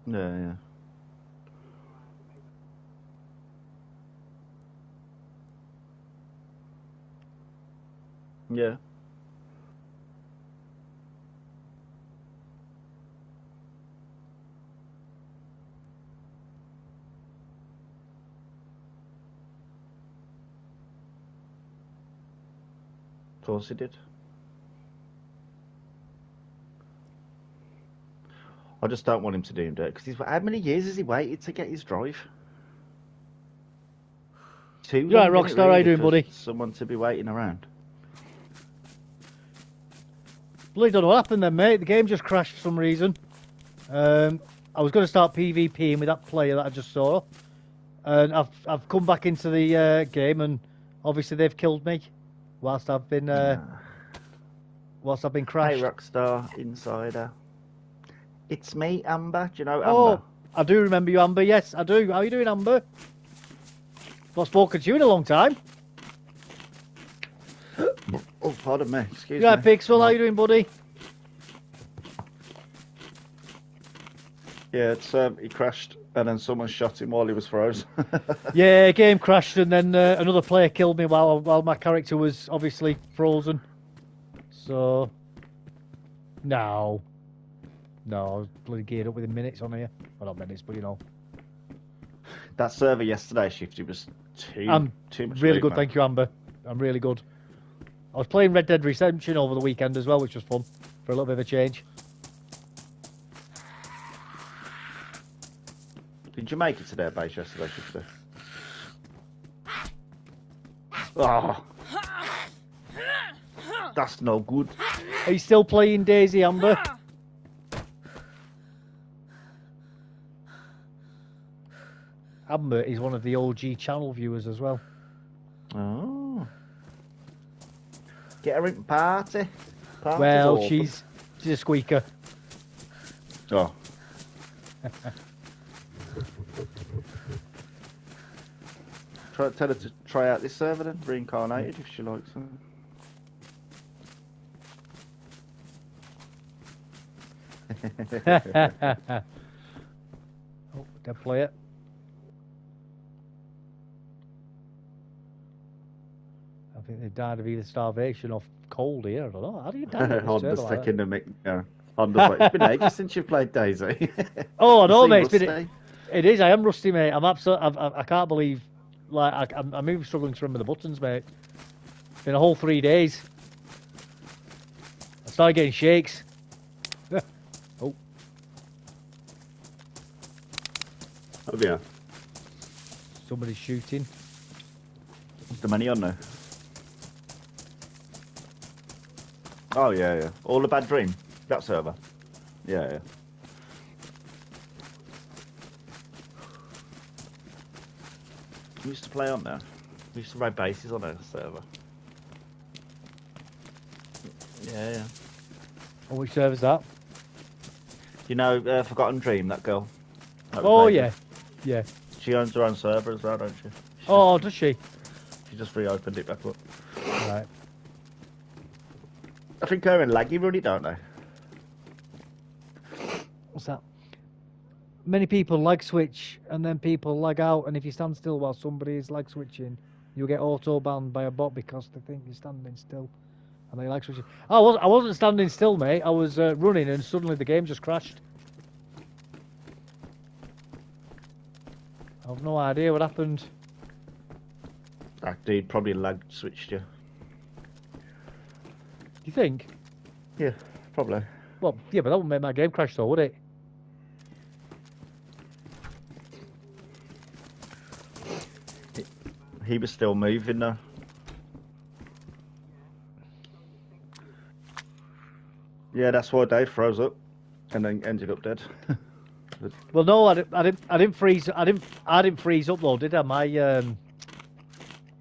Yeah, yeah. Yeah. Of course he did. I just don't want him to do that because how many years has he waited to get his drive? Too You right, long, isn't it, Rockstar? How you really, doing, for buddy? someone to be waiting around? Bloody don't know what happened then, mate. The game just crashed for some reason. I was going to start PvPing with that player that I just saw, and I've come back into the game, and obviously they've killed me whilst I've been Ah. Hey, crashed. Rockstar Insider. It's me, Amber. Do you know Amber? Oh, I do remember you, Amber. Yes, I do. How are you doing, Amber? Not spoken to you in a long time. Oh, pardon me. Excuse You right, me. Pixel? How you doing, buddy? Yeah, it's he crashed and then someone shot him while he was froze. Yeah, game crashed, and then another player killed me while my character was obviously frozen. So, no, I was bloody geared up within minutes on here. Well, not minutes, but you know. That server yesterday, Shifty, was I'm too much really loot, good, man. thank you, Amber. I'm really good. I was playing Red Dead Redemption over the weekend as well, which was fun for a little bit of a change. Did you make it to their base yesterday, Shifty? Oh, that's no good. Are you still playing DayZ, Amber? Amber is one of the OG channel viewers as well. Oh. Get her in party. Party's Well, open. she's a squeaker. Oh. Tell her to try out this server then, reincarnated if she likes it. Oh, dead player. I think they died of either starvation or cold here. I don't know. How do you die in this Honda's server like taking the mic. Honda's like, it's been ages since you played DayZ. Oh, I know, You mate. seem rusty. It is. I am rusty, mate. I'm absolutely. I can't believe. Like, I'm even struggling to remember the buttons, mate. It's been a whole 3 days. I started getting shakes. Oh, Oh yeah. somebody's shooting. Is the money on there? Oh yeah, yeah. All a bad dream. That server. Yeah, yeah. We used to play on there. We used to ride bases on a server. Yeah, yeah. Oh, which server's that? You know, Forgotten Dream, that girl. That we Oh, played yeah. with? Yeah. She owns her own server as well, don't she? Oh, does she? She just reopened it back up. Right. I think her and Laggy run it, don't they? What's that? Many people lag switch and then people lag out, and if you stand still while somebody is lag switching, you'll get auto banned by a bot because they think you're standing still. And they lag switching. I wasn't standing still, mate. I was running, and suddenly the game just crashed. I've no idea what happened. That dude probably lag switched you. Do you think? Yeah, probably. Well, yeah, but that wouldn't make my game crash, though, would it? He was still moving though. Yeah, that's why Dave froze up, and then ended up dead. Well, no, I didn't freeze. I didn't freeze up though, did I? My Did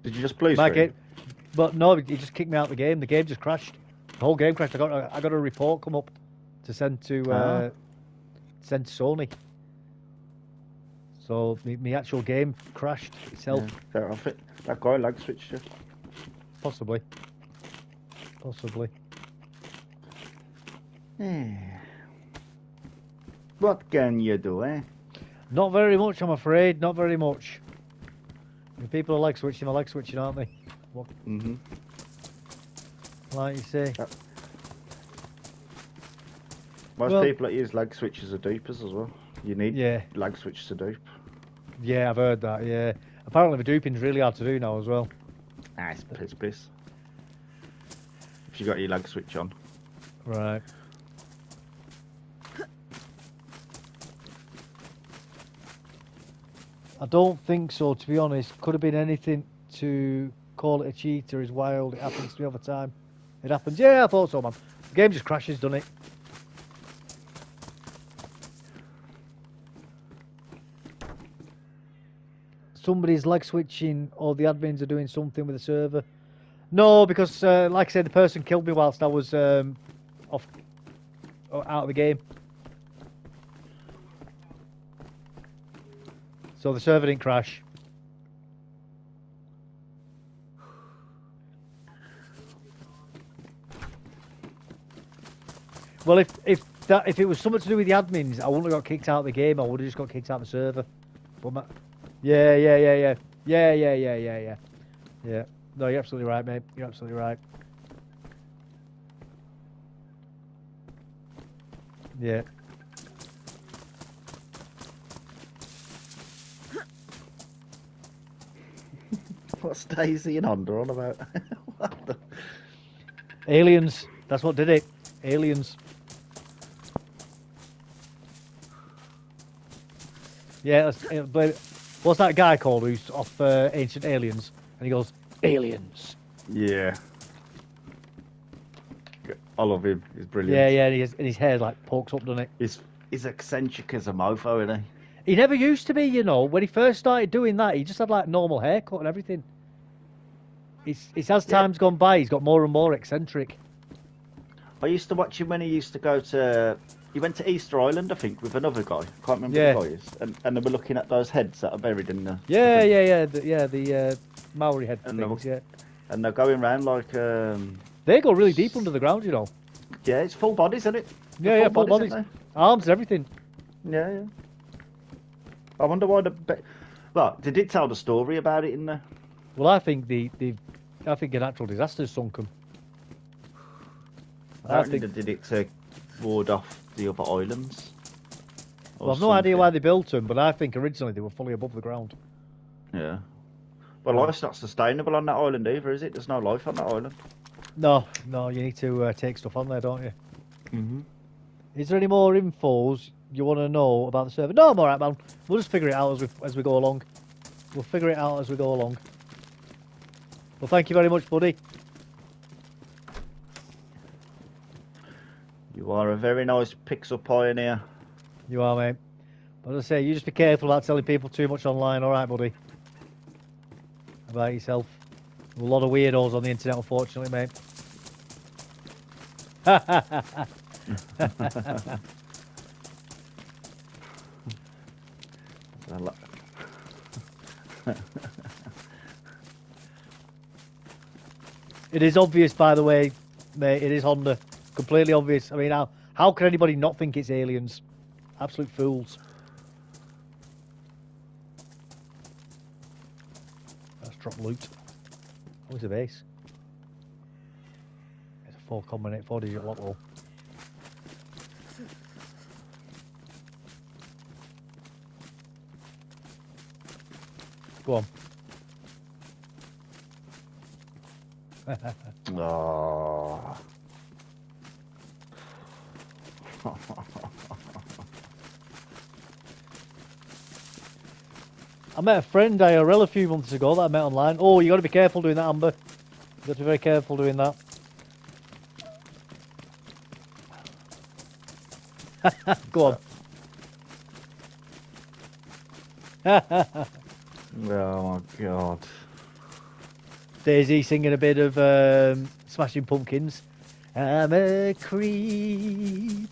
you just blue my screen? game, but no, he just kicked me out of the game. The game just crashed. The whole game crashed. I got a report come up to send to Sony. So the actual game crashed itself. Yeah, fair off it. That guy lag switched you. Possibly. Yeah. What can you do, eh? Not very much, I'm afraid. Not very much. If people are like switching, I like switching, aren't they? What? Mm-hmm. Like you say. Most Well, people that use lag switches are dupers as well. You need lag switches to dupe. Yeah, I've heard that, yeah. Apparently the duping's really hard to do now as well. Ah, it's piss. If you got your lag switch on. Right. I don't think so, to be honest. Could have been anything to call it a cheat or is wild. It happens to me all the time. It happens. Yeah, I thought so, man. The game just crashes, doesn't it? Somebody's lag switching or the admins are doing something with the server. No, because like I said, the person killed me whilst I was off out of the game. So the server didn't crash. Well, if it was something to do with the admins, I wouldn't have got kicked out of the game. I would have just got kicked out of the server. But yeah. No, you're absolutely right, mate. You're absolutely right. Yeah. What's DayZ and Honda on about? What the... Aliens. That's what did it. Aliens. Yeah, what's that guy called who's off Ancient Aliens? And he goes, aliens. Yeah. I love him. He's brilliant. Yeah, and his hair like pokes up, doesn't it? He's eccentric as a mofo, isn't he? He never used to be, you know. When he first started doing that, he just had like normal haircut and everything. It's as time's gone by, he's got more and more eccentric. I used to watch him when he used to go to... He went to Easter Island, I think, with another guy. Can't remember the guy is. And they were looking at those heads that are buried in the... The Maori head things, yeah. And they're going round like... They go really deep under the ground, you know. Yeah, it's full bodies, isn't it? Yeah, full bodies. Arms and everything. Yeah. I wonder why Well, they did tell the story about it in there. Well, I think I think a natural disaster sunk them. I think they did it to ward off the other islands. Well, I've no idea why they built them, but I think originally they were fully above the ground. Yeah. Well, life's not sustainable on that island either, is it? There's no life on that island. No, you need to take stuff on there, don't you? Mm-hmm. Is there any more infos you want to know about the server? No, I'm alright, man. We'll just figure it out as we go along. We'll figure it out as we go along. Well, thank you very much, buddy. You are a very nice pixel pioneer. You are, mate. But as I say, you just be careful about telling people too much online, alright, buddy? About yourself. A lot of weirdos on the internet, unfortunately, mate. It is obvious, by the way, mate. It is Honda. Completely obvious. I mean, how can anybody not think it's aliens? Absolute fools. Let's drop loot. What's the base? It's a 4-digit lock roll. Go on. Oh. I met a friend IRL a few months ago that I met online. Oh, you got to be careful doing that, Amber. You got to be very careful doing that. Go on. Oh my god. DayZ singing a bit of Smashing Pumpkins. I'm a creep.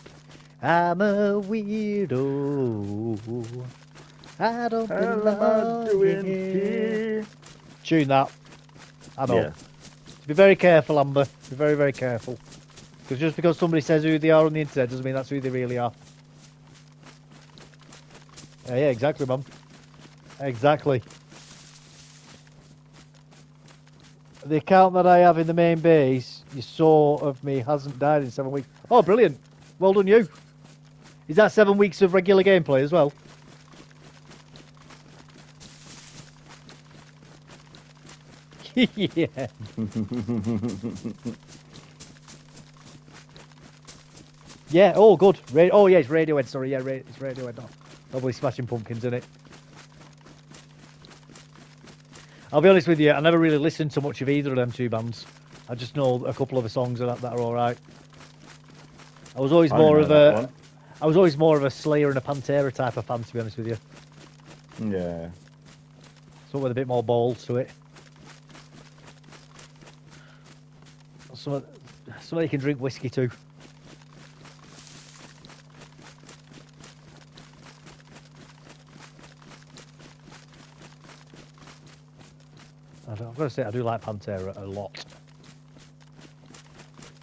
I'm a weirdo. I don't belong here. Tune that. I know. Yeah. Be very careful, Amber. Be very, very careful. Because just because somebody says who they are on the internet doesn't mean that's who they really are. Yeah, exactly, man. Exactly. The account that I have in the main base, you saw of me, hasn't died in 7 weeks. Oh, brilliant. Well done, you. Is that 7 weeks of regular gameplay as well? Yeah. Yeah, oh, good. Oh, yeah, it's Radiohead, sorry. Yeah, it's Radiohead. Probably Smashing Pumpkins, isn't it? I'll be honest with you, I never really listened to much of either of them two bands. I just know a couple of the songs that are all right. I was always more of a Slayer and a Pantera type of fan, to be honest with you. Yeah. Something with a bit more balls to it. Something you can drink whiskey to. I've got to say, I do like Pantera a lot.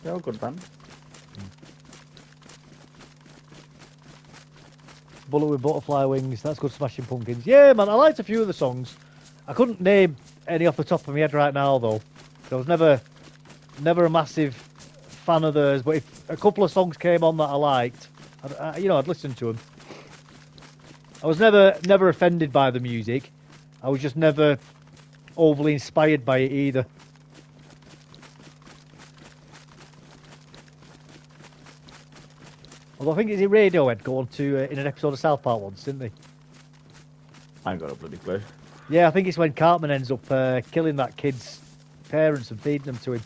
They're a good band. Bullet with Butterfly Wings, that's good. Smashing Pumpkins. Yeah, man, I liked a few of the songs. I couldn't name any off the top of my head right now, though. I was never a massive fan of theirs, but if a couple of songs came on that I liked, I'd listen to them. I was never offended by the music. I was just never overly inspired by it either. Although I think it's in Radiohead going to in an episode of South Park once, didn't they? I ain't got a bloody clue. Yeah, I think it's when Cartman ends up killing that kid's parents and feeding them to him.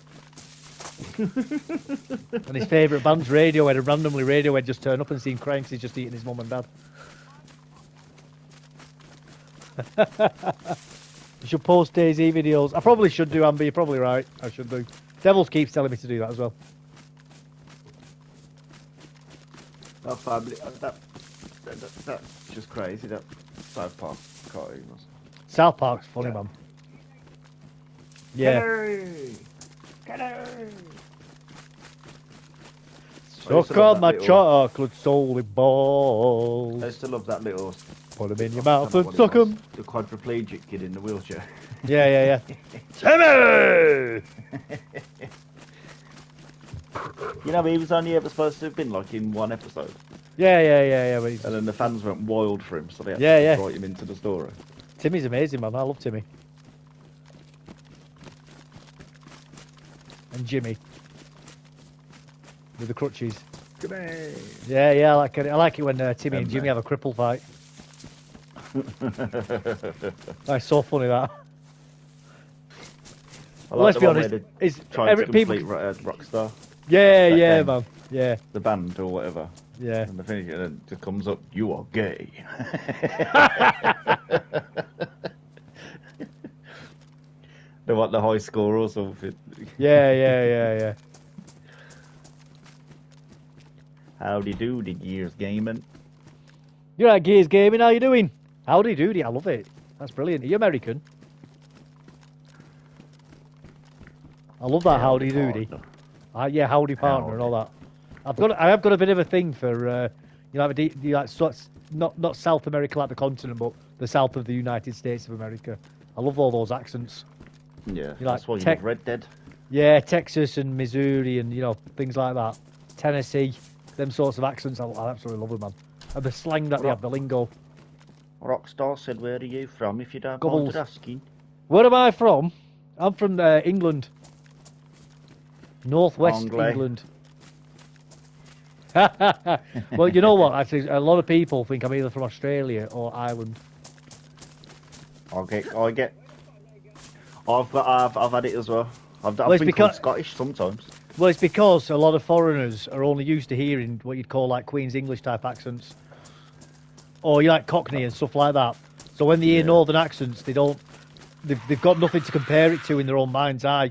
And his favourite band's Radiohead, and randomly Radiohead just turn up and see him crying because he's just eating his mum and dad. You should post DayZ videos. I probably should do, Amber, you're probably right. I should do. Devils keeps telling me to do that as well. That family, that's just crazy, that South Park cartoon was. South Park's funny, man. Yeah. Suck on my chocolate solely balls. I used to love that little... Put them in your mouth and suck them. The quadriplegic kid in the wheelchair. Yeah. Timmy! You know, he was only ever supposed to have been like in one episode. Yeah. And then the fans went wild for him, so they had to write him into the story. Timmy's amazing, man. I love Timmy. And Jimmy. With the crutches. Jimmy! Yeah, I like it when Timmy and Jimmy have a cripple fight. That's so funny, that. Well, let's be honest. It's trying to complete Rockstar. Yeah, man. Yeah. The band or whatever. Yeah. And the finish it and it just comes up, you are gay. They want the high score or something. Yeah. Howdy doody, Gears Gaming. You're right, Gears Gaming. How you doing? Howdy doody. I love it. That's brilliant. Are you American? I love that howdy doody. Yeah, howdy partner and all that. I have got a bit of a thing for not South America like the continent, but the south of the United States of America. I love all those accents. Yeah, that's why you love Red Dead. Yeah, Texas and Missouri and things like that. Tennessee, them sorts of accents. I absolutely love them, man. And the slang that they have, the lingo. Rockstar said, "Where are you from? If you don't mind asking." Where am I from? I'm from England. Northwest England. Well, you know what? Actually, a lot of people think I'm either from Australia or Ireland. I've had it as well. I've been called Scottish sometimes. Well, it's because a lot of foreigners are only used to hearing what you'd call like Queen's English type accents, or like Cockney and stuff like that. So when they hear northern accents, they've got nothing to compare it to in their own mind's eye.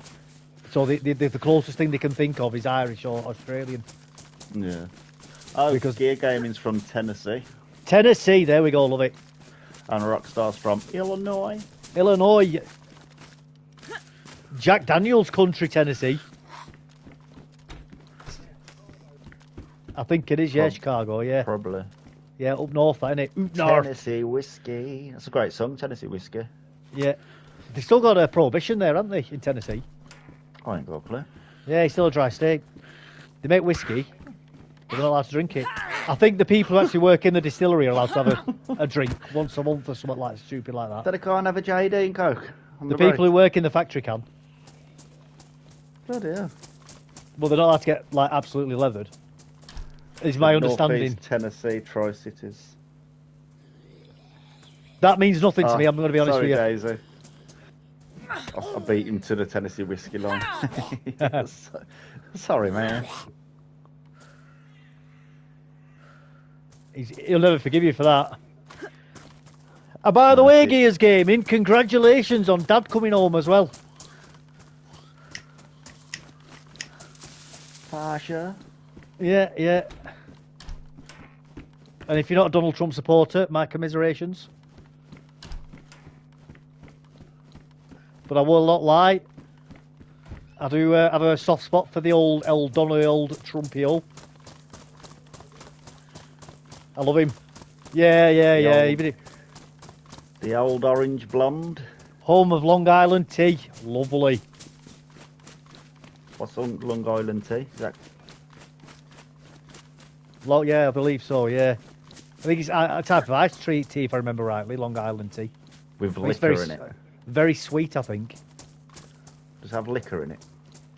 So the closest thing they can think of is Irish or Australian. Yeah. Oh, because Gear Gaming's from Tennessee. Tennessee, there we go, love it. And Rockstar's from Illinois. Illinois. Jack Daniels country, Tennessee. I think it is, yeah, Chicago, yeah. Probably. Yeah, up north, that, innit? Up north. Tennessee whiskey. That's a great song, Tennessee whiskey. Yeah. They still got a prohibition there, haven't they, in Tennessee? I ain't got a clue. Yeah, it's still a dry state. They make whiskey, but they're not allowed to drink it. I think the people who actually work in the distillery are allowed to have a drink once a month or something like stupid like that. So they can't have a JD and Coke? The people who work in the factory can. Bloody hell. Well, they're not allowed to get, like, absolutely leathered. Is my understanding. Northeast Tennessee Tri-Cities. That means nothing to me, I'm going to be honest with you. DayZ. I beat him to the Tennessee whiskey line. Sorry, man. He'll never forgive you for that. And by the way, Gears Gaming, congratulations on Dad coming home as well. Pasha. Yeah, yeah. And if you're not a Donald Trump supporter, my commiserations. But I will not lie. I do have a soft spot for the old Donald Trumpio. I love him. Yeah, yeah, yeah. Even the old orange blonde. Home of Long Island tea. Lovely. What's Long Island tea? Is that... Yeah, I believe so, yeah. I think it's a type of ice tea, if I remember rightly, Long Island tea. With liquor in it. Very sweet, I think. Does it have liquor in it?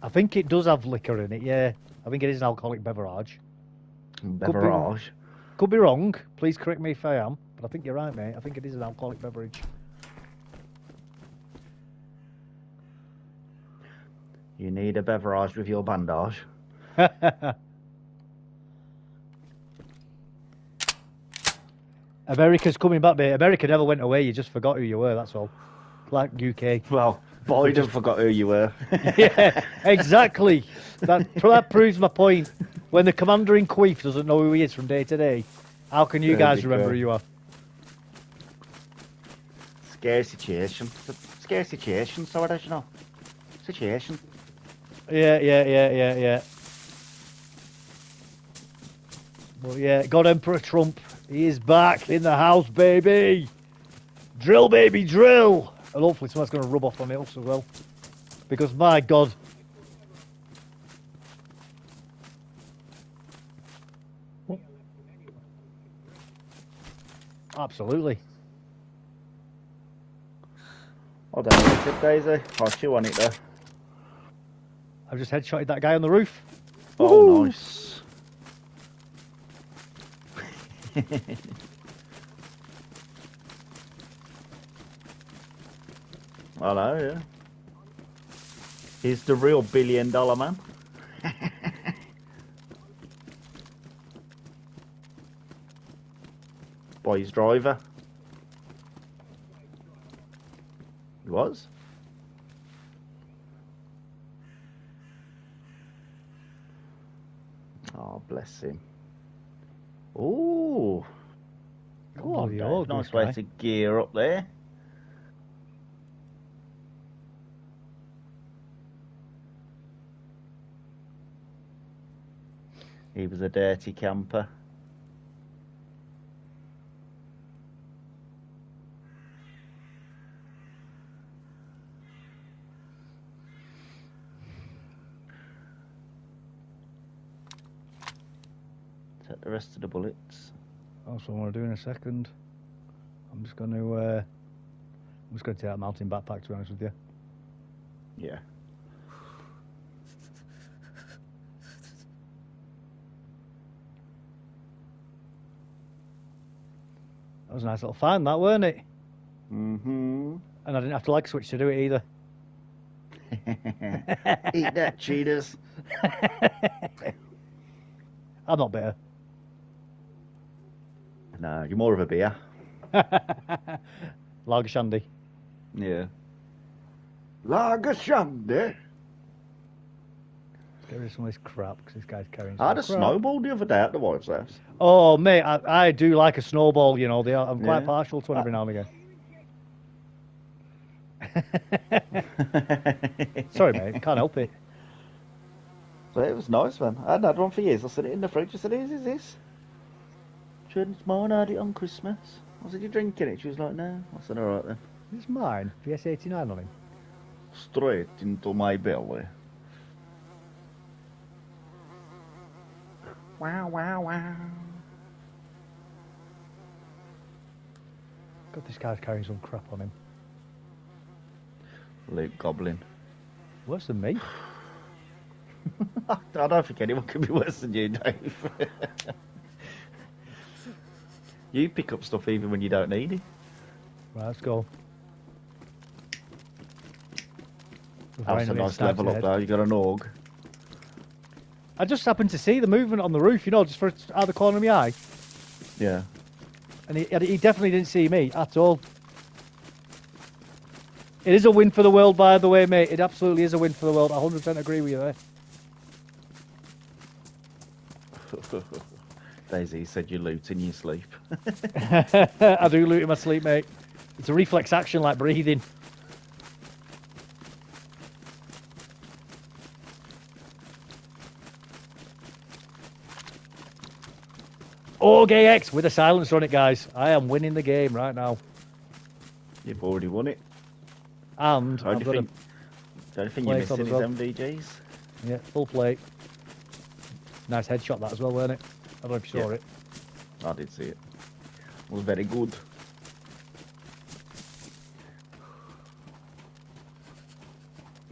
I think it does have liquor in it, yeah. I think it is an alcoholic beverage. Beverage? Could be wrong. Please correct me if I am. But I think you're right, mate. I think it is an alcoholic beverage. You need a beverage with your bandage. America's coming back, mate. America never went away. You just forgot who you were, that's all. Like UK. Well, Biden forgot who you were. Yeah, exactly. That proves my point. When the commander-in-chief doesn't know who he is from day to day, how can you guys remember who you are? Scare situation. Scare situation, so what, you know? Situation. Yeah. Well, yeah, God Emperor Trump, he is back in the house, baby. Drill, baby, drill. And hopefully someone's going to rub off on me also as well. Because, my God. Absolutely. I don't know what it, DayZ. I'll chew on it there. I've just headshotted that guy on the roof. Oh, woohoo! Nice. Hello, yeah. He's the real $1 billion man. Boy's driver. He was? Oh, bless him. Ooh. Come on, Dave. Nice way to gear up there. He was a dirty camper. Take the rest of the bullets. That's what I want to do in a second. I'm just going to take that mountain backpack, to be honest with you. Yeah. That was a nice little find, that, weren't it? Mm-hmm. And I didn't have to like switch to do it either. Eat that, cheaters. I'm not bitter. No, you're more of a beer. Lager shandy. Yeah. Lager shandy. Get rid of some of this crap, because this guy's carrying I had a crap. snowball the other day at the wife's house. Oh, mate, I do like a snowball, you know. I'm quite partial to one every now and again. Sorry, mate, can't help it. So it was nice, man. I hadn't had one for years. I set it in the fridge. I said, "Is this?" She went, it's mine, I had it on Christmas. I said, you drinking it? She was like, no. I said, alright then. It's mine. PS89 on him. Straight into my belly. Wow, wow, wow. God, this guy's carrying some crap on him. Luke Goblin. Worse than me. I don't think anyone can be worse than you, Dave. You pick up stuff even when you don't need it. Right, let's go. That's a nice level up there. You got an AUG. I just happened to see the movement on the roof, you know, just out of the corner of my eye. Yeah. And he definitely didn't see me at all. It is a win for the world, by the way, mate. It absolutely is a win for the world. I 100% agree with you there. DayZ said you loot in your sleep. I do loot in my sleep, mate. It's a reflex action like breathing. OG X with a silencer on it, guys. I am winning the game right now. You've already won it. And The only thing you're missing is MVGs. Yeah, full plate. Nice headshot that as well, weren't it? I don't know if you saw it. I did see it. It was very good.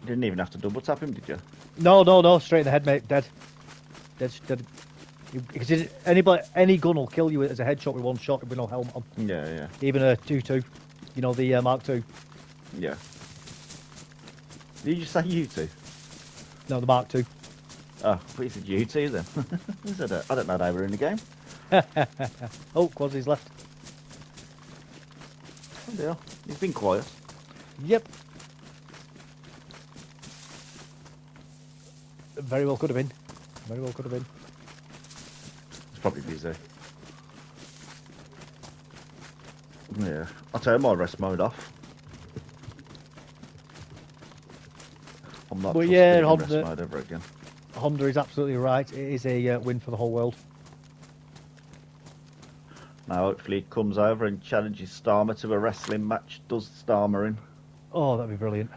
You didn't even have to double tap him, did you? No, straight in the head, mate. Dead. Dead. Because any gun will kill you as a headshot with one shot with no helmet on. Yeah. Even a 2-2. You know, the Mark II. Yeah. Did you just say U2? No, the Mark II. Oh, I thought you said U2 then. Who said that? I don't know they were in the game. Oh, Quasi's left. Oh dear. He's been quiet. Yep. Very well could have been. He's probably busy. Yeah. I'll turn my rest mode off. I'm not trusting rest mode ever again. Honda is absolutely right. It is a win for the whole world. Now hopefully he comes over and challenges Starmer to a wrestling match. Does Starmer in? Oh, that'd be brilliant.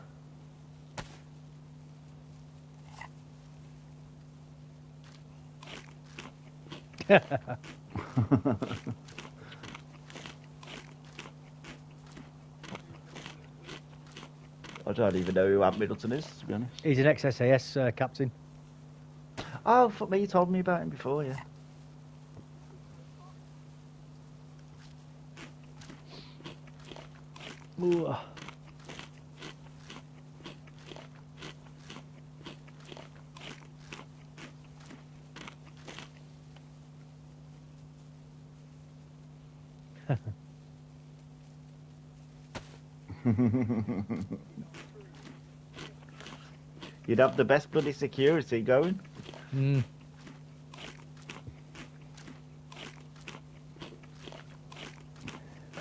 I don't even know who Ab Middleton is, to be honest. He's an ex-SAS captain. Oh, fuck me, you told me about him before, yeah. Ooh. You'd have the best bloody security going. Mm.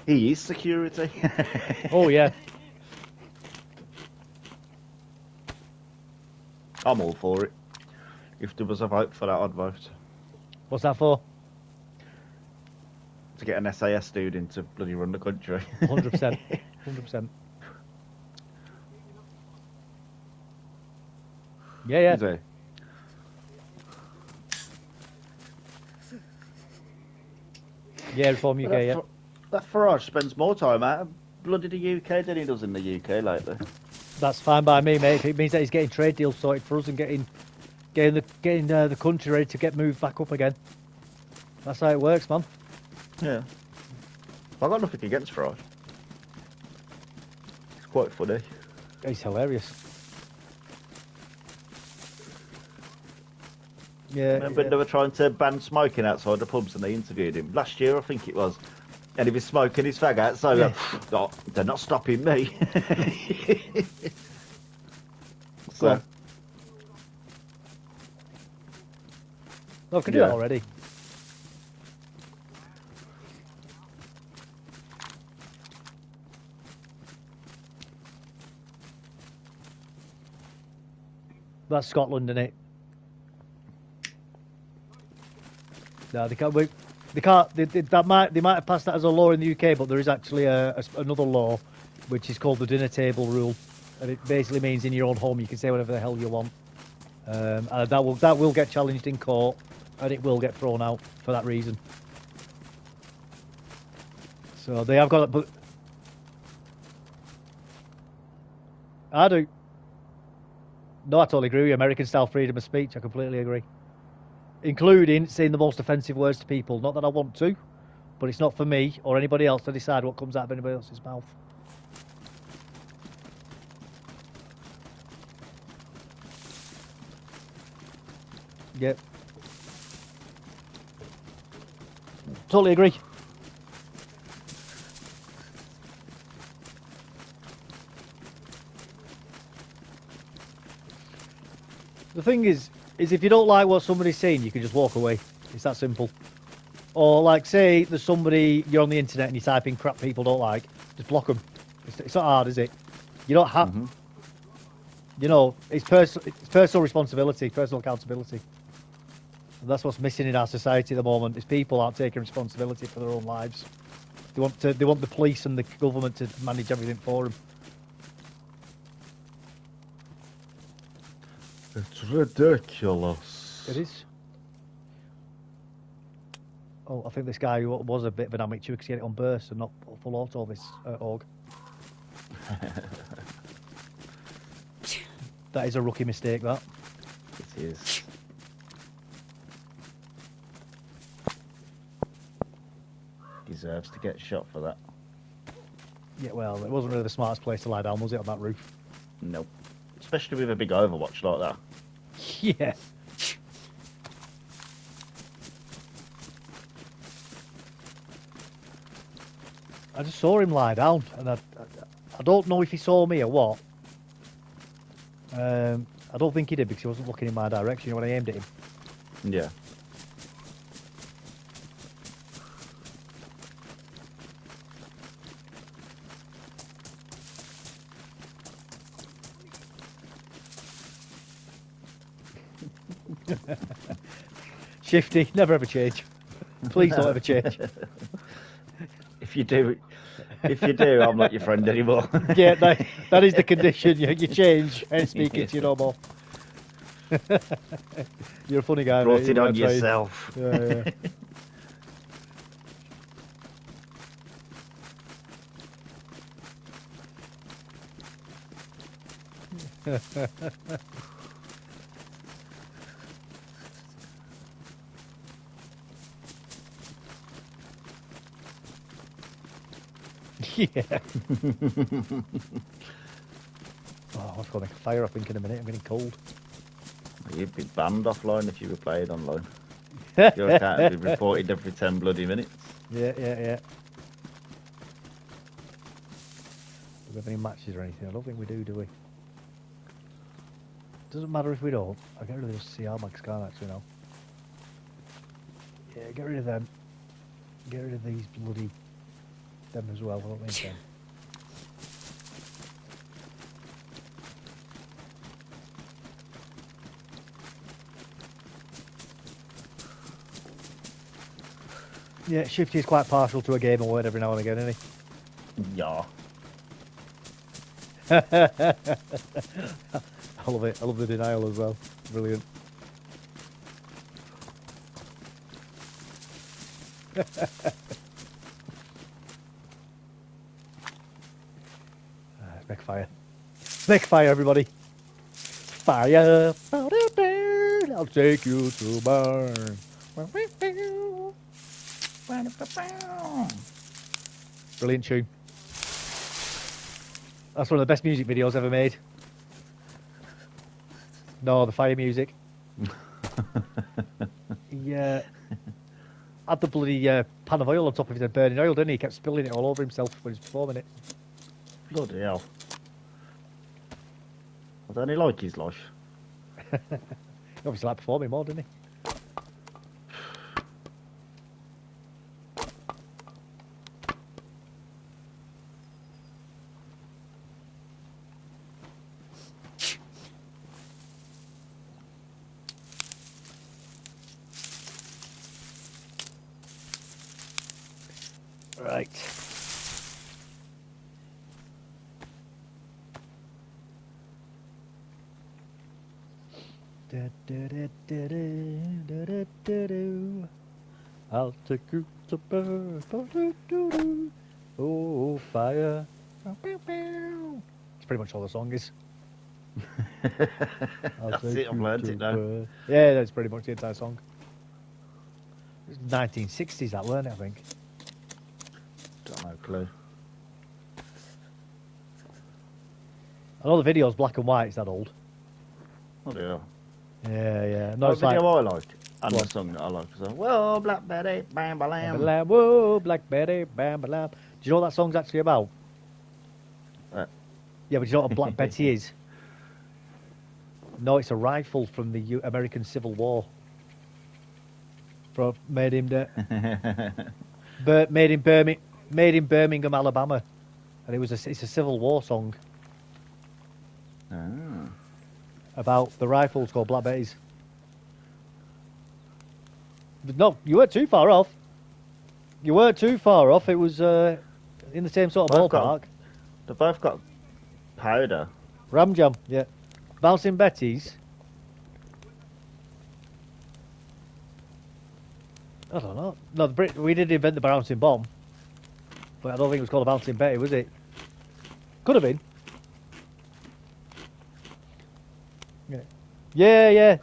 He is security. Oh, yeah. I'm all for it. If there was a vote for that, I'd vote. What's that for? To get an SAS student to bloody run the country. 100%. 100%. Yeah. Is he? Yeah, Reform UK, yeah. That Farage spends more time out of bloody the UK than he does in the UK lately. That's fine by me, mate. If it means that he's getting trade deals sorted for us and getting the country ready to get moved back up again. That's how it works, man. Yeah. I've got nothing against Farage. It's quite funny. He's hilarious. Yeah. Remember they were trying to ban smoking outside the pubs and they interviewed him last year, I think it was. And he was smoking his fag outside. Yeah. Oh, they're not stopping me. So. No, I can do that already. That's Scotland, isn't it? No, they can't. They can't. They might have passed that as a law in the UK, but there is actually another law, which is called the dinner table rule, and it basically means in your own home you can say whatever the hell you want. And that will get challenged in court, and it will get thrown out for that reason. So they have got it, but I do. No, I totally agree with you. American style freedom of speech, I completely agree. Including saying the most offensive words to people. Not that I want to, but it's not for me or anybody else to decide what comes out of anybody else's mouth. Yep. Totally agree. The thing is if you don't like what somebody's saying, you can just walk away. It's that simple. Or like, say there's somebody, you're on the internet and you type in crap people don't like, just block them. It's not hard, is it? You don't have, you know, it's personal responsibility, personal accountability. And that's what's missing in our society at the moment, is people aren't taking responsibility for their own lives. They want the police and the government to manage everything for them. It's ridiculous. It is. Oh, I think this guy was a bit of an amateur because he had it on burst and not full auto this org. That is a rookie mistake, that. It is. Deserves to get shot for that. Yeah, well, it wasn't really the smartest place to lie down, was it, on that roof? Nope. Especially with a big Overwatch like that. Yeah. I just saw him lie down, and I don't know if he saw me or what. I don't think he did because he wasn't looking in my direction, you know, when I aimed at him. Yeah. Shifty, never ever change. Please don't ever change. If you do, I'm not your friend anymore. Yeah, that is the condition. You change. I ain't speaking to you no more. You're a funny guy, Brought mate. it on yourself. Yeah. Yeah. Oh, I've got to make a fire, I think, in a minute. I'm getting cold. You'd be banned offline if you were playing online. Your account would be reported every 10 bloody minutes. Yeah. Do we have any matches or anything? I don't think we do we? Doesn't matter if we don't. I'll get rid of those CR mags, can't I, actually, now? Yeah, get rid of them. Get rid of these bloody... them as well, I don't need them. Yeah, Shifty is quite partial to a game award every now and again, isn't he? Yeah. I love it. I love the denial as well. Brilliant. Make fire. Make fire, everybody. Fire. I'll take you to burn. Brilliant tune. That's one of the best music videos ever made. No, the fire music. Yeah. Had the bloody pan of oil on top of his head, burning oil, didn't he? He kept spilling it all over himself when he was performing it. Bloody hell. I don't like his life. He obviously liked performing more, didn't he? Right. I'll take you to bird. Oh, fire. It's pretty much all the song is. That's it, I've learned it now. Yeah, that's pretty much the entire song. It's 1960s that learned it, I think. Got no clue. I know the video's black and white, it's that old. Oh dear. Yeah. No, The it's video like... I like, and the song that I like is Whoa, Black Betty, bam, Bam, bam. lamb, whoa, Black Betty, bam, lamb. Do you know what that song's actually about? Yeah, but do you know what a Black Betty is? No, it's a rifle from the American Civil War. Made in Birmingham, Alabama, and it's a Civil War song about the rifles called Black Betties. But no, you weren't too far off. You weren't too far off. It was in the same sort of ballpark. They've both got powder. Ram Jam, yeah. Bouncing Betties. I don't know. No, we didn't invent the bouncing bomb. But I don't think it was called a bouncing Betty, was it? Could have been. Yeah.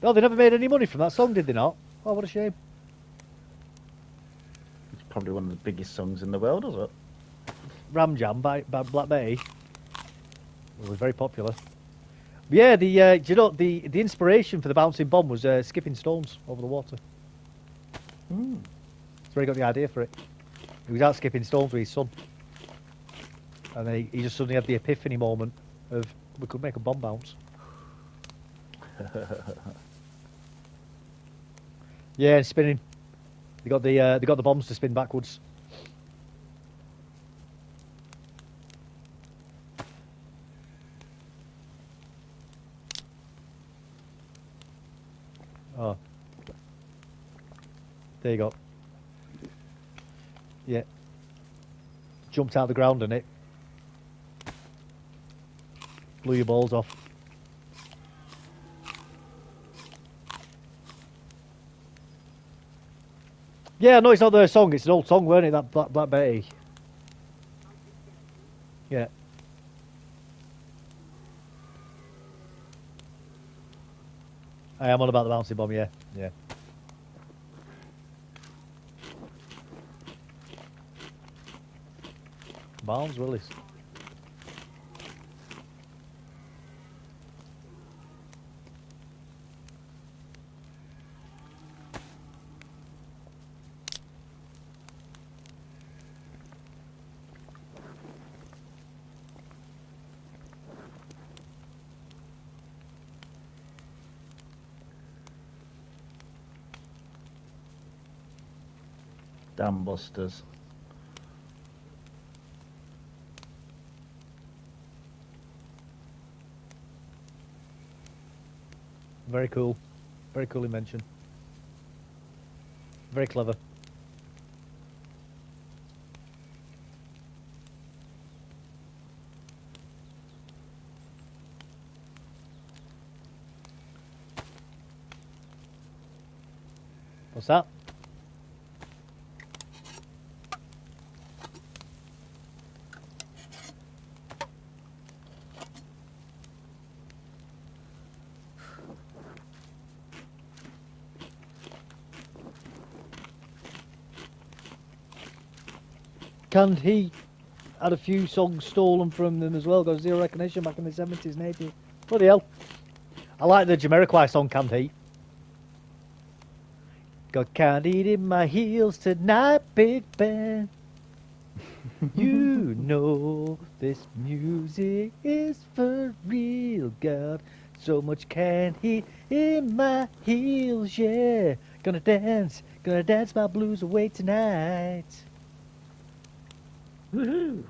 Oh, they never made any money from that song, did they not? Oh, what a shame. It's probably one of the biggest songs in the world, is it? Ram Jam by Black Betty. It was very popular. But yeah, do you know the inspiration for the bouncing bomb was skipping stones over the water. That's where he got the idea for it. He was out skipping stones with his son, and then he just suddenly had the epiphany moment of we could make a bomb bounce. Yeah, and spinning. They got the bombs to spin backwards. Oh. There you go. Yeah. Jumped out of the ground and it blew your balls off. Yeah, no, it's not their song. It's an old song, weren't it? That Black Betty. Yeah. I am on about the bouncing bomb, yeah. Barnes Willis. Dam busters. Very cool. Very cool invention. Very clever. What's that? And he had a few songs stolen from them as well. Got Zero Recognition back in the 70s and 80s. Bloody hell. I like the Jamiroquai song, Can't He? Got candy in my heels tonight, Big Ben. You know this music is for real. Got so much candy in my heels, yeah. Gonna dance my blues away tonight. Woohoo!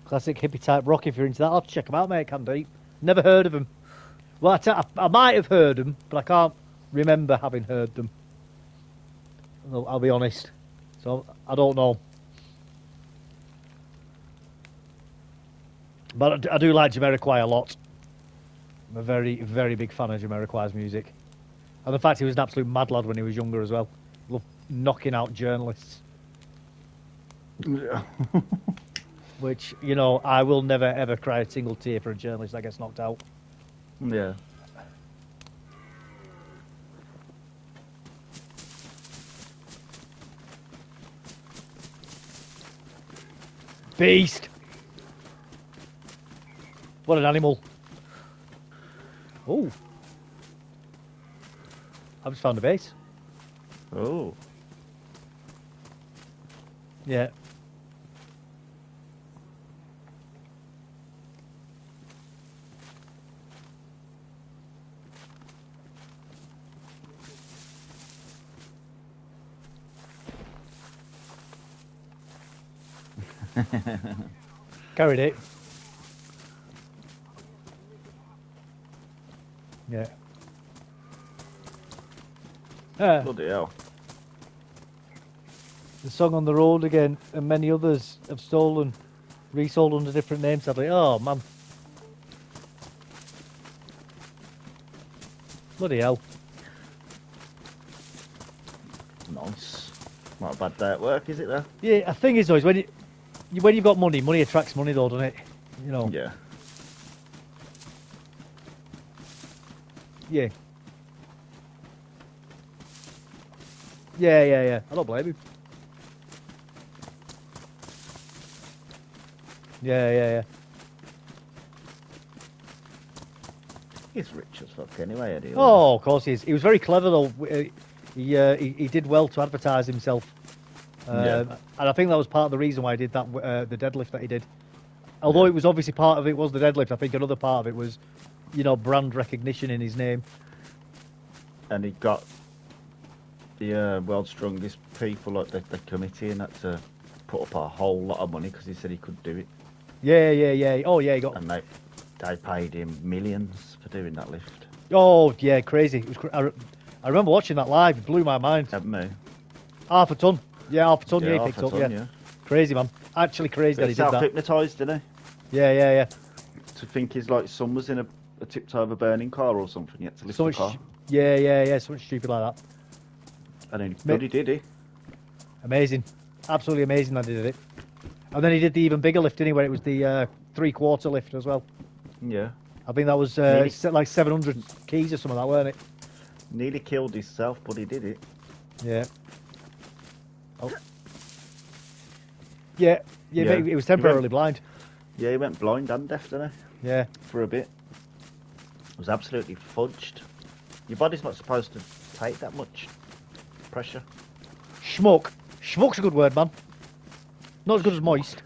Classic hippie type rock. If you're into that, I'll have to check them out, mate. Can Deep. Never heard of them. Well, I might have heard them, but I can't remember having heard them. I'll be honest. So I don't know. But I do like Jamiroquai a lot. I'm a very, very big fan of Jamiroquai's music. And the fact he was an absolute mad lad when he was younger as well. Loved knocking out journalists. Yeah. Which, you know, I will never ever cry a single tear for a journalist that gets knocked out. Yeah. Beast! What an animal. Oh. I've just found a base. Oh. Yeah. Carried it. Yeah. Bloody hell. The song On the Road again, and many others have resold under different names, sadly. Oh, man. Bloody hell. Nice. Not a bad day at work, is it, though? Yeah, the thing is, though, is when you've got money attracts money, though, doesn't it? You know. Yeah. Yeah. Yeah. I don't blame him. Yeah. He's rich as fuck anyway, Eddie. Oh, of course he is. He was very clever, though. He did well to advertise himself. And I think that was part of the reason why he did that, the deadlift that he did. Although it was obviously part of it was the deadlift, I think another part of it was, you know, brand recognition in his name. And he got the world's strongest people, like the committee, and had to put up a whole lot of money because he said he could do it. Yeah. Oh, yeah, he got... And they paid him millions for doing that lift. Oh, yeah, crazy. It was I remember watching that live. It blew my mind. Haven't they? Half a ton. Yeah, half a ton, he half picked a up, ton, yeah. Crazy, man. Actually crazy that he did that. Self-hypnotised, didn't he? Yeah. To think his son was in a tipped-over burning car or something. He had to lift the car. Yeah, something stupid like that. And then he did it. Amazing. Absolutely amazing that he did it. And then he did the even bigger lift anyway. It was the 3/4 lift as well. Yeah. I think that was like 700 keys or something like that, weren't it? Nearly killed himself, but he did it. Yeah. Oh. Yeah. He was temporarily blind. Yeah, he went blind and deaf, didn't he? Yeah. For a bit. It was absolutely fudged. Your body's not supposed to take that much pressure. Schmuck. Schmuck's a good word, man. Not as good as moist.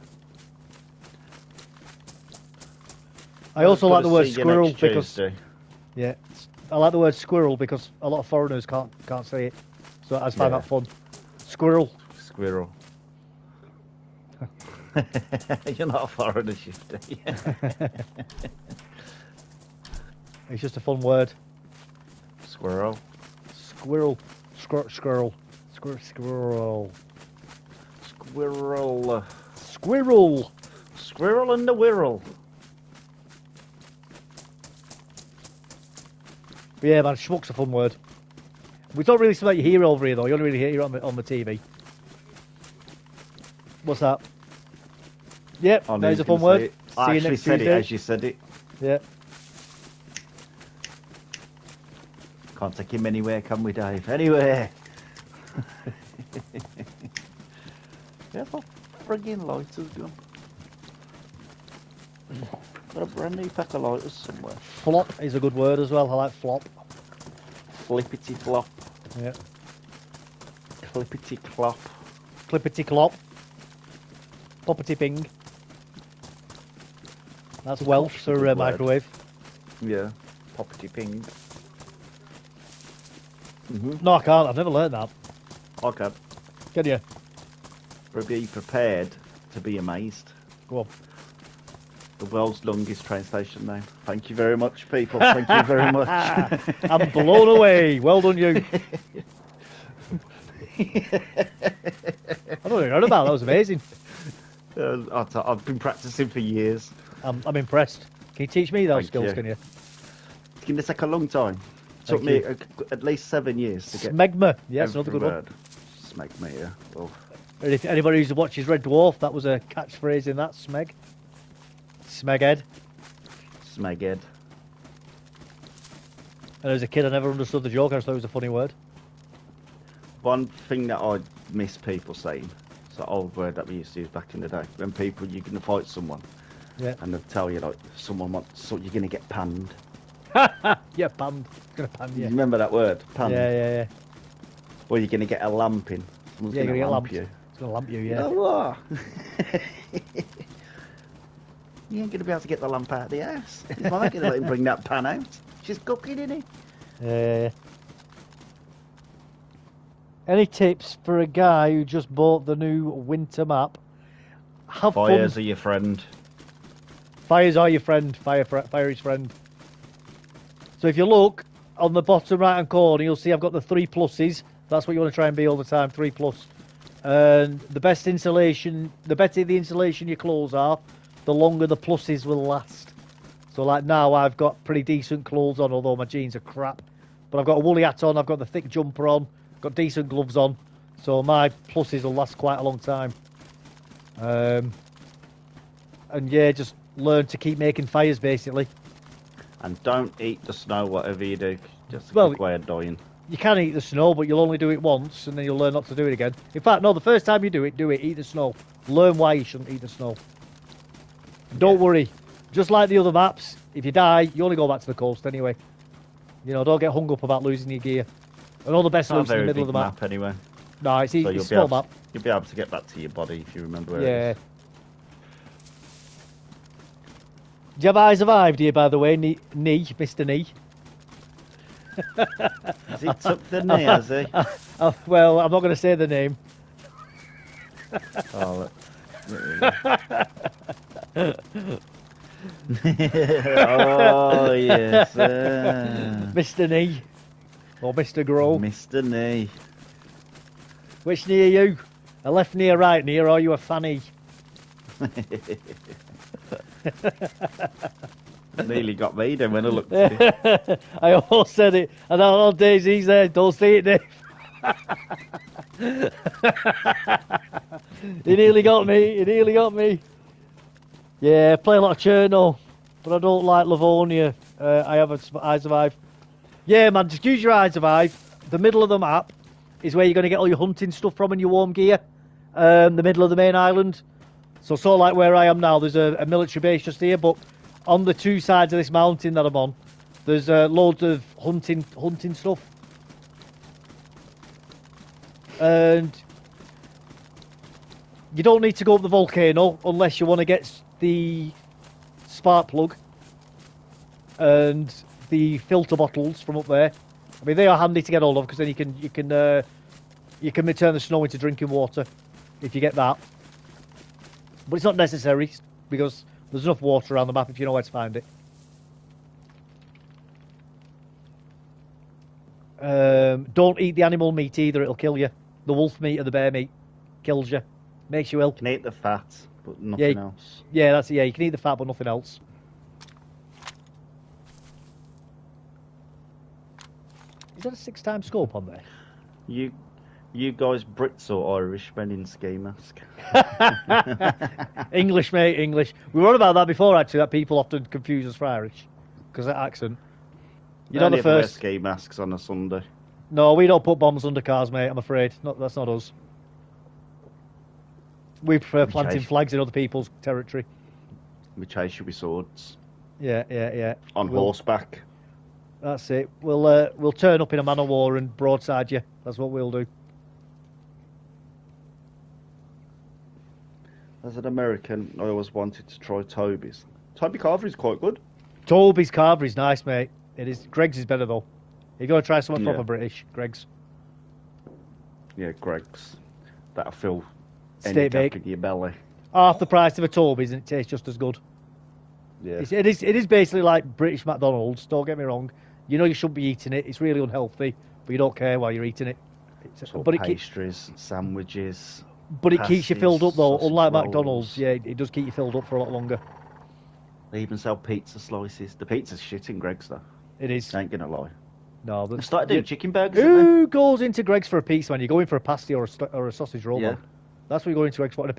I also like the word squirrel because... Yeah. I like the word squirrel because a lot of foreigners can't say it. So I just find that fun. Squirrel. Squirrel. You're not a foreigner, Shifty. It's just a fun word. Squirrel. Squirrel. Squirrel. Squirrel. Squirrel. Squirrel. Squirrel and the whirl. Yeah, man, schmuck's a fun word. We don't really see what you hear over here, though. You only really hear it on the TV. What's that? Yep, there's a fun word. I actually said it as you said it. Yeah. Can't take him anywhere, can we, Dave? Anywhere. Yeah, what frigging lighters gone? Got a brand new pack of lighters somewhere. Flop is a good word as well. I like flop. Flippity flop. Yeah. Clippity clop. Clippity clop. Poppity ping. That's Welsh for microwave. Yeah. Poppity ping. No, I can't. I've never learned that. Okay. Can you? But be prepared to be amazed. Go on. The world's longest train station name. Thank you very much, people. Thank you very much. I'm blown away. Well done, you. I don't even know about that. That was amazing. I've been practicing for years. I'm impressed. Can you teach me those Thank skills? you. Can you? It's going to take a long time. Thank Took me you. at least 7 years to get Smegma. Yes, every another good one. word. Smegma, yeah. Well, And if anybody who's watches Red Dwarf, that was a catchphrase in that. Smeg. Smeghead. Smeghead. And as a kid, I never understood the joke. I just thought it was a funny word. One thing that I miss people saying, it's an old word that we used to use back in the day. When people, you're going to fight someone, Yeah. and they'll tell you, like, someone wants, so you're going to get panned. Yeah, panned. Gonna pan You you. remember that word? Panned? Yeah. Or you're going to get a lamping. Someone's Yeah, going you're to gonna lamp get you. lamped. It's gonna lamp you, yeah. Oh, what? You ain't going to be able to get the lamp out of the house. His mum ain't going to let him bring that pan out. She's cooking, innit? Yeah. Any tips for a guy who just bought the new winter map? Have Fires fun. are your friend. Fires are your friend. Fire is friend. So if you look on the bottom right hand corner, you'll see I've got the 3 pluses. That's what you want to try and be all the time, 3 plus. And the best insulation, the better the insulation your clothes are, the longer the pluses will last. So like now I've got pretty decent clothes on, although my jeans are crap. But I've got a woolly hat on, I've got the thick jumper on, got decent gloves on. So my pluses will last quite a long time. And yeah, just learn to keep making fires basically. And don't eat the snow, whatever you do. Just a Well, quick way of dying. You can eat the snow, but you'll only do it once, and then you'll learn not to do it again. In fact, no, the first time you do it, eat the snow. Learn why you shouldn't eat the snow. Don't worry. Just like the other maps, if you die, you only go back to the coast anyway. You know, don't get hung up about losing your gear. And all the best Not a loot's in the very middle of big the map. anyway. No, it's So a you'll be small able map. you'll be able to get back to your body if you remember where it Yeah. is. Do you have I survived here, by the way, Mr. Knee? Has he took the knee, has he? Well, I'm not going to say the name. Oh, oh yes. Mr. Knee. Or Mr. Grow. Mr. Knee. Which knee are you? A left knee or right knee, or are you a fanny? Nearly got me then when I looked at it. I almost said it. And all DayZ's there. Don't say it, Dave. He nearly got me. Yeah, play a lot of Cherno, but I don't like Livonia. I have I survive. Yeah, man, just use your I survive. The middle of the map is where you're going to get all your hunting stuff from and your warm gear. The middle of the main island. So sort of like where I am now, there's a military base just here, but on the 2 sides of this mountain that I'm on, there's loads of hunting stuff. And you don't need to go up the volcano unless you want to get the spark plug and the filter bottles from up there. I mean, they are handy to get hold of because then you can turn the snow into drinking water if you get that. But it's not necessary because there's enough water around the map if you know where to find it. Don't eat the animal meat either; it'll kill you. The wolf meat or the bear meat kills you, makes you ill. You can eat the fat, but nothing else. Yeah, that's it. Yeah, you can eat the fat, but nothing else. Is that a 6-time scope on there? You guys Brits or Irish men in ski mask? English, mate, English. We were on about that before, actually, that people often confuse us for Irish because of that accent. You're not the Wear first. ski masks on a Sunday. No, we don't put bombs under cars, mate, I'm afraid. That's not us. We prefer planting flags in other people's territory. We chase you with swords. Yeah. On horseback. That's it. We'll turn up in a man of war and broadside you. That's what we'll do. As an American, I always wanted to try Toby's. Toby Carvery's quite good. Toby's Carvery's nice, mate. It is. Greg's is better though. You're gonna try something Yeah. proper British, Greg's. Yeah, Greg's. That'll fill any Steak gap bake. in your belly. Half the price of a Toby's and it tastes just as good. Yeah. It is basically like British McDonald's. Don't get me wrong. You know you shouldn't be eating it. It's really unhealthy, but you don't care while you're eating it. Sort but of pastries, sandwiches. it keeps you filled up though. sausage Unlike rolls. McDonald's, yeah, it does keep you filled up for a lot longer. They even sell pizza slices. The pizza's shit in Greg's though. It is. I ain't gonna lie. No, They started doing chicken burgers. Who goes into Greg's for a pizza, man? You're going for a pasty or a sausage roll. Yeah. Man. That's what you're going to Greg's for, and a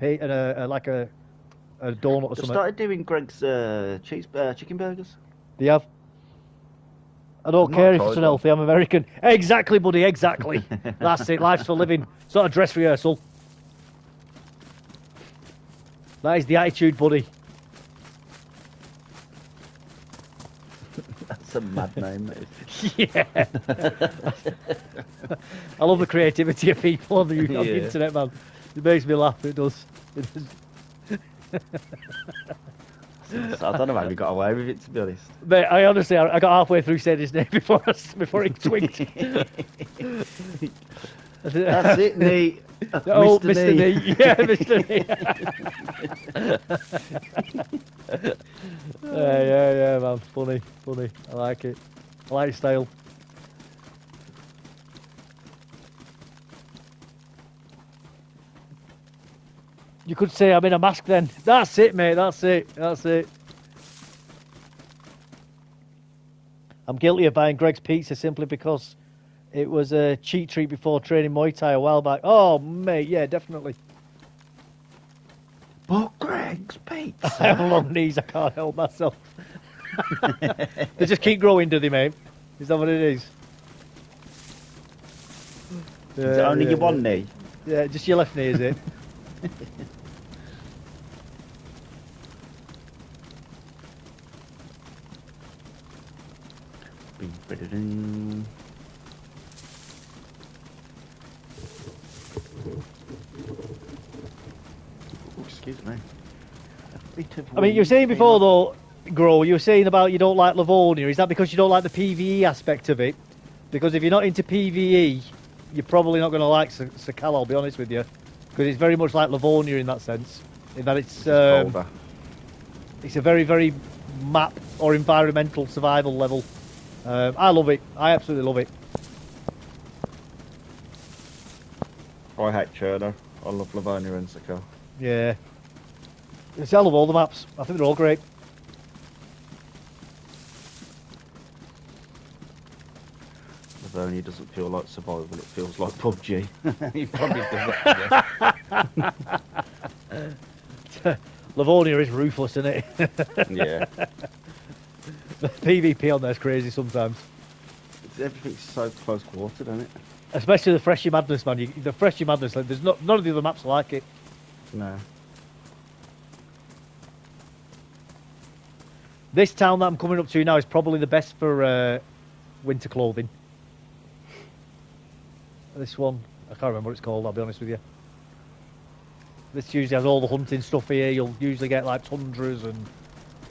donut or They something. started doing Greg's chicken burgers. Do you have? I don't care if it's unhealthy. I'm American. Exactly, buddy. Exactly. That's it. Life's for living. It's not a dress rehearsal. That is the attitude, buddy. That's a mad name. Yeah. I love the creativity of people on the internet, man. It makes me laugh. It does. I don't know how we got away with it, to be honest. Mate, I honestly, I got halfway through saying his name before it twinked. That's it, Nate. Oh, Mr. Nee. Yeah, Mr. Nee. Yeah, man. Funny. I like it. I like your style. You could say I'm in a mask then. That's it, mate. That's it. I'm guilty of buying Greg's Pizza simply because it was a cheat treat before training Muay Thai a while back. Oh, mate, yeah, definitely. But Greg's Pizza. I have long knees. I can't help myself. They just keep growing, do they, mate? Is that what it is? Is it only your one knee? Yeah, just your left knee, is it? Excuse me. I mean, you were saying before, though, Grow, you were saying about you don't like Livonia. Is that because you don't like the PvE aspect of it? Because if you're not into PvE, you're probably not going to like Sakal, I'll be honest with you. Because it's very much like Livonia in that sense. In that it's a very, very map or environmental survival level. I love it. I absolutely love it. I hate Cherno. I love Livonia and Sakal. Yeah. I love all the maps. I think they're all great. Livonia doesn't feel like survival, it feels like PUBG. He probably does that. Livonia is ruthless, isn't it? Yeah. The PvP on there's crazy sometimes. Everything's so close quartered, isn't it? Especially the Freshy Madness, man. The Freshy Madness, like, there's none of the other maps like it. No. This town that I'm coming up to now is probably the best for winter clothing. This one, I can't remember what it's called, I'll be honest with you. This usually has all the hunting stuff here. You'll usually get like tundras and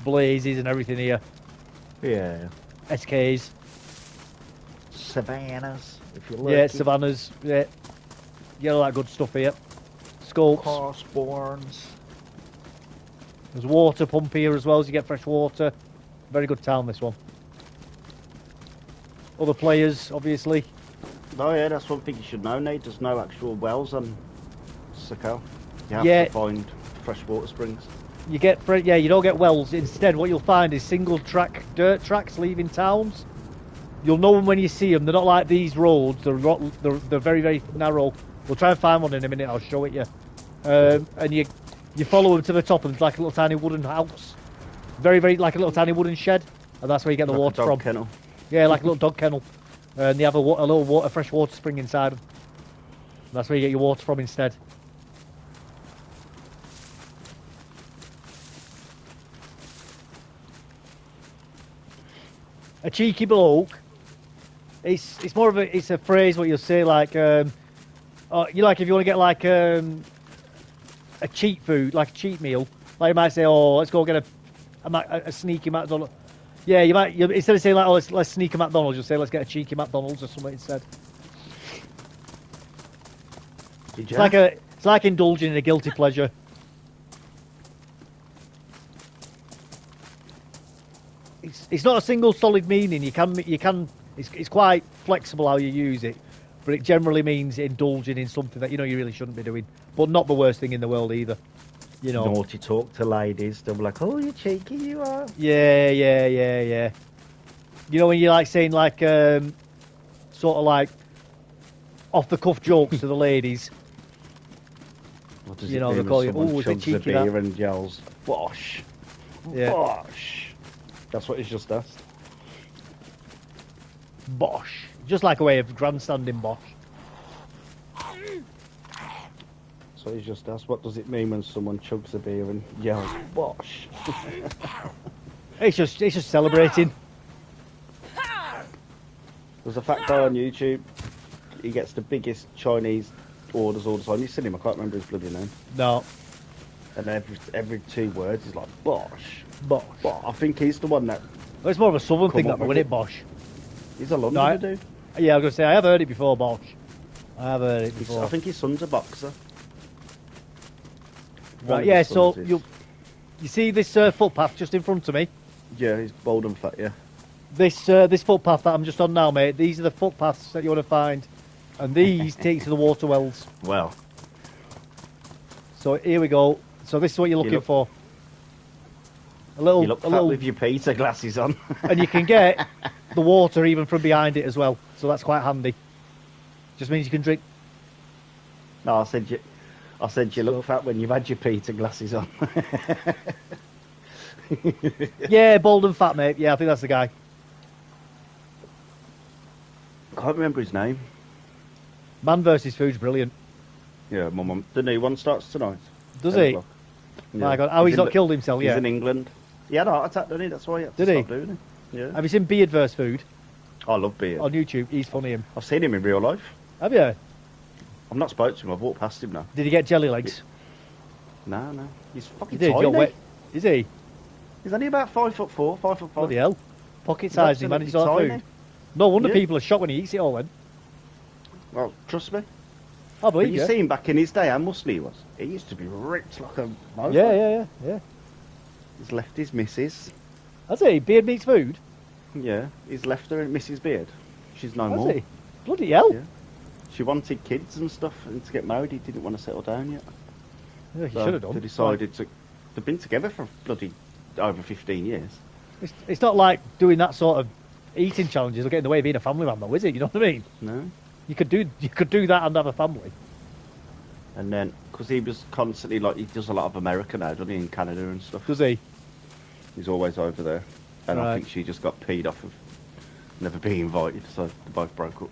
blazes and everything here. Yeah. SKs. Savannas, if you like. Yeah, savannas. Yeah. You get all that good stuff here. Scopes. Crossborns. There's water pump here as well, as you get fresh water. Very good town, this one. Other players, obviously. Oh yeah, that's one thing you should know, Nate. There's no actual wells on Sakal. You have to find fresh water springs. You don't get wells. Instead, what you'll find is single track dirt tracks leaving towns. You'll know them when you see them. They're not like these roads. They're very, very narrow. We'll try and find one in a minute. I'll show it you. And you follow them to the top, and it's like a little tiny wooden house. Very, very like a little tiny wooden shed, and that's where you get the water from. Kennel. Yeah, like a little dog kennel. And they have a fresh water spring inside them. That's where you get your water from instead. A cheeky bloke. It's more of a phrase what you'll say like you like if you want to get like a cheap food, like a cheap meal. Like you might say, oh, let's go get a sneaky McDonald's. Yeah, you instead of saying like, oh, let's sneak a McDonald's, you'll say let's get a cheeky McDonald's or something instead. It's like indulging in a guilty pleasure. It's not a single solid meaning. It's quite flexible how you use it. but it generally means indulging in something that you know you really shouldn't be doing, but not the worst thing in the world either. You know. Naughty talk to ladies. They'll be like, "Oh, you cheeky, you are." Yeah. You know when you're like saying like sort of like off the cuff jokes to the ladies. What does You it know, mean they when call you, someone "Ooh, a bit chugs a cheeky, beer that." and yells, "Bosh, Yeah. bosh"? That's what he's just asked. Bosh. Just like a way of grandstanding bosh. So he's just asked, what does it mean when someone chugs a beer and yells, "Bosh"? It's just celebrating. There's a fat guy on YouTube. He gets the biggest Chinese orders all the time. You've seen him. I can't remember his bloody name. No. And every 2 words he's like, "Bosh, Bosh. bosh." I think he's the one that. Well, it's more of a southern Come thing, on, that, but with when it. it bosh. He's a Londoner dude. Yeah, I was gonna say I have heard it before, bosh. I have heard it He's- before. I think his son's a boxer. One Right, of yeah. his So sons is. you see this footpath just in front of me. Yeah, he's bold and fat. Yeah. This footpath that I'm just on now, mate. These are the footpaths that you want to find, and these take you to the water wells. Well, So here we go. So this is what you're looking look- for. A little, you look a fat little, with your Peter glasses on. and you can get the water even from behind it as well. So that's quite handy. Just means you can drink. No, I said you look fat when you've had your Peter glasses on. Yeah, bald and fat, mate. Yeah, I think that's the guy. Can't remember his name. Man versus Food's brilliant. Yeah, my mum. The new one starts tonight. Does 10 he? o'clock. My God, how he's not killed himself He's yet. in England. He had a heart attack, didn't he? That's why he had to Did he? stop doing it. Yeah. Have you seen Beard vs Food I love beer. on YouTube? He's funny, him. I've seen him in real life. Have you? I've not spoke to him. I've walked past him now. Did he get jelly legs? No. He's He fucking did. tiny. You're wet. Is he? He's only about 5'4", 5'5". Bloody hell. Pocket He's size, he manages all that absolutely food. No wonder Yeah. people are shocked when he eats it all then. Well, trust me. I But believe you you. see him back in his day, how muscly he was. He used to be ripped like a mofo. Yeah. He's left his missus. Has he? Beard meets food? Yeah, he's left her and Mrs. Beard. She's no Has more. he? Bloody hell. Yeah. She wanted kids and stuff and to get married. He didn't want to settle down yet. Yeah, he So should have done. They decided to. They've been together for bloody over 15 years. It's not like doing that sort of eating challenges will get in the way of being a family man, though, is it? You know what I mean? No. You could do that and have a family. And then, because he was constantly like, he does a lot of America now, doesn't he, in Canada and stuff. Does he? He's always over there. And I Right. think she just got peed off of never being invited, so they both broke up.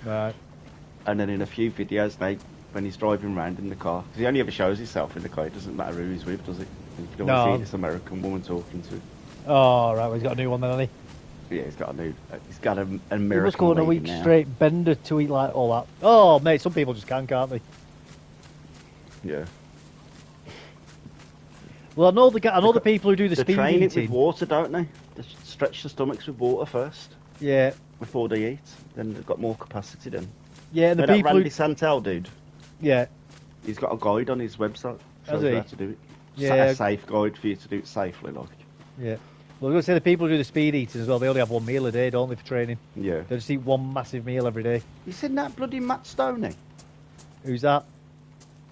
Right. And then in a few videos, mate, when he's driving around in the car, because he only ever shows himself in the car, it doesn't matter who he's with, does it? And you don't want to No. see this American woman talking to him. Oh, right. Well, he's got a new one then, hasn't he? Yeah, he's got an He American must go on a lady week now. straight bender to eat like all that. Oh, mate, some people just can't they? Yeah. Well, I know the people who do the They speed train it with eating. water, don't they? They stretch the stomachs with water first Yeah, before they eat. Then they've got more capacity then. yeah, and the But that people Randy who, Santel dude, yeah, he's got a guide on his website. Has Shows you he? how to do it. Yeah. A safe guide for you to do it safely, like. yeah. Well, I was going to say the people who do the speed eaters as well. They only have one meal a day, don't they, for training? Yeah. They just eat one massive meal every day. You seen that bloody Matt Stoney? Who's that?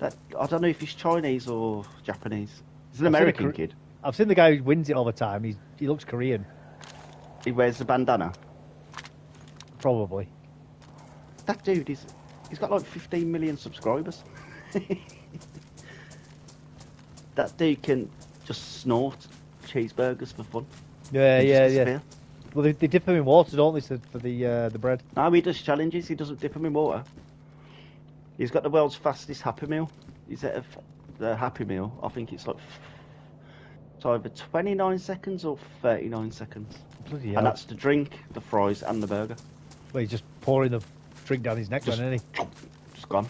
That I don't know if he's Chinese or Japanese. He's an I've seen a American Kor- kid. I've seen the guy who wins it all the time. He looks Korean, He wears the bandana. probably. That dude he's got like 15 million subscribers. That dude can just snort cheeseburgers for fun. Yeah, He yeah, just yeah. disappear. Well, they dip them in water, don't they, for the bread? No, he does challenges. He doesn't dip them in water. He's got the world's fastest Happy Meal. He's at the Happy Meal. I think it's like it's either 29 seconds or 39 seconds. Bloody hell. And that's the drink, the fries, and the burger. Well, he's just pouring the drink down his neck, Just- then, isn't he? Just gone.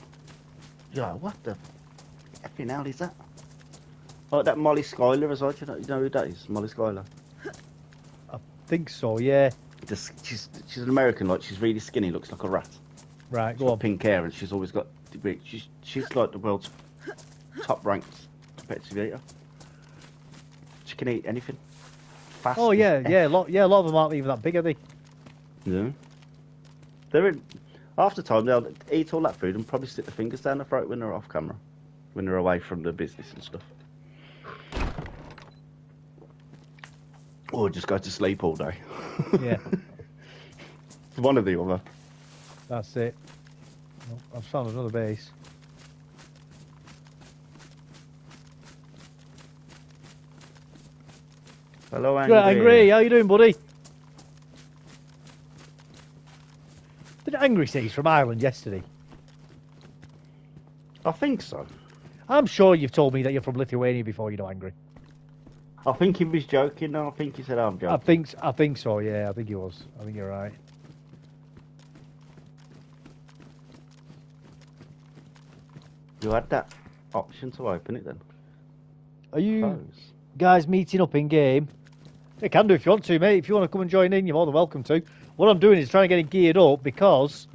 Yeah, what the effing hell is that? Like that Molly Schuyler as well. Do you know who that is? Molly Schuyler. I think so, yeah. She's an American. Like she's really skinny. Looks like a rat. Right, She's go got on. pink hair, and she's always got. She's like the world's top ranked competitive eater. She can eat anything. Fast. Oh, as yeah, F. yeah. A lot of them aren't even that big, are they? Yeah. They're in. Half the time they'll eat all that food and probably stick their fingers down the throat when they're off camera, when they're away from the business and stuff. Or just go to sleep all day. Yeah. One or the other. That's it. Well, I've found another base. Hello, Angry. Good, Angry. How you doing, buddy? Did Angry say he's from Ireland yesterday? I think so. I'm sure you've told me that you're from Lithuania before, you know, Angry. I think he was joking. No, I think he said I'm joking. I think so. Yeah, I think he was. I think you're right. You had that option to open it then. Are you Close. guys meeting up in game? You can do if you want to, mate. If you want to come and join in, you're more than welcome to. What I'm doing is trying to get it geared up because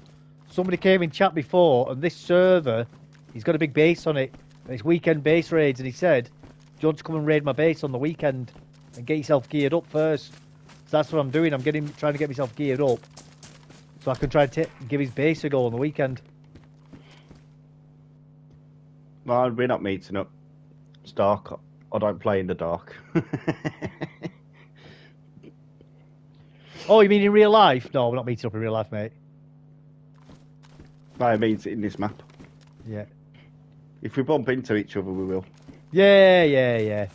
somebody came in chat before and this server, he's got a big base on it. And it's weekend base raids, and he said, "Do you want to come and raid my base on the weekend and get yourself geared up first?" So that's what I'm doing. I'm trying to get myself geared up so I can try to give his base a go on the weekend. No, we're not meeting up. It's dark. I don't play in the dark. Oh, you mean in real life? No, we're not meeting up in real life, mate. No, it means in this map. Yeah. If we bump into each other, we will. Yeah.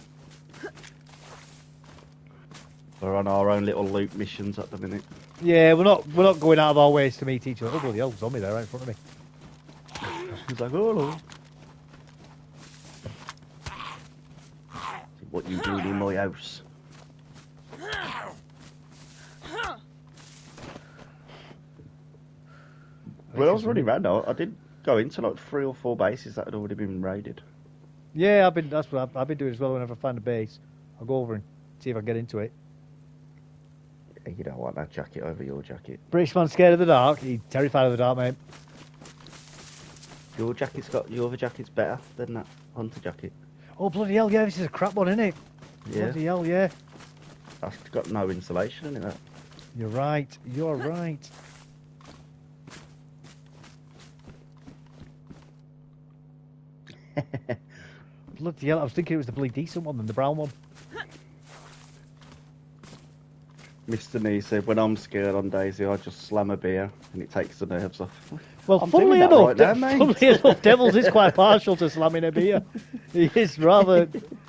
We're on our own little loot missions at the minute. Yeah, we're not going out of our ways to meet each other. Oh, bloody hell, zombie there right in front of me. He's like, oh, hello. What you doing in my house? Well, I was running around. I did go into like 3 or 4 bases that had already been raided. Yeah, that's what I've been doing as well. Whenever I find a base, I'll go over and see if I can get into it. Yeah, you don't want that jacket over your jacket. British man scared of the dark. He's terrified of the dark, mate. Your other jacket's better than that hunter jacket. Oh, bloody hell, yeah, this is a crap one, isn't it? Yeah. Bloody hell, yeah. That's got no insulation in it. That. You're right. You're right. Bloody hell, I was thinking it was the bloody decent one than the brown one. Mr. Nee said, when I'm scared on DayZ, I just slam a beer and it takes the nerves off. Well, I'm funnily doing that enough, right now, mate. funnily enough, Devils is quite partial to slamming a beer. He is rather,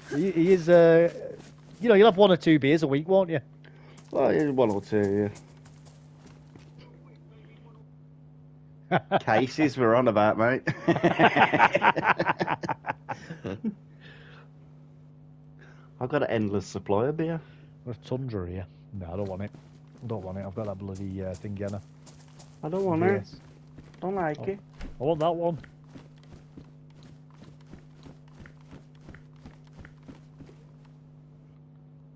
he is, you know, you'll have 1 or 2 beers a week, won't you? Well, yeah, 1 or 2, yeah. Cases we're on about, mate. I've got an endless supply of beer. There's Tundra here. No, I don't want it. I don't want it. I've got that bloody thing, Jenna. I don't want it. Don't like it. I want that one.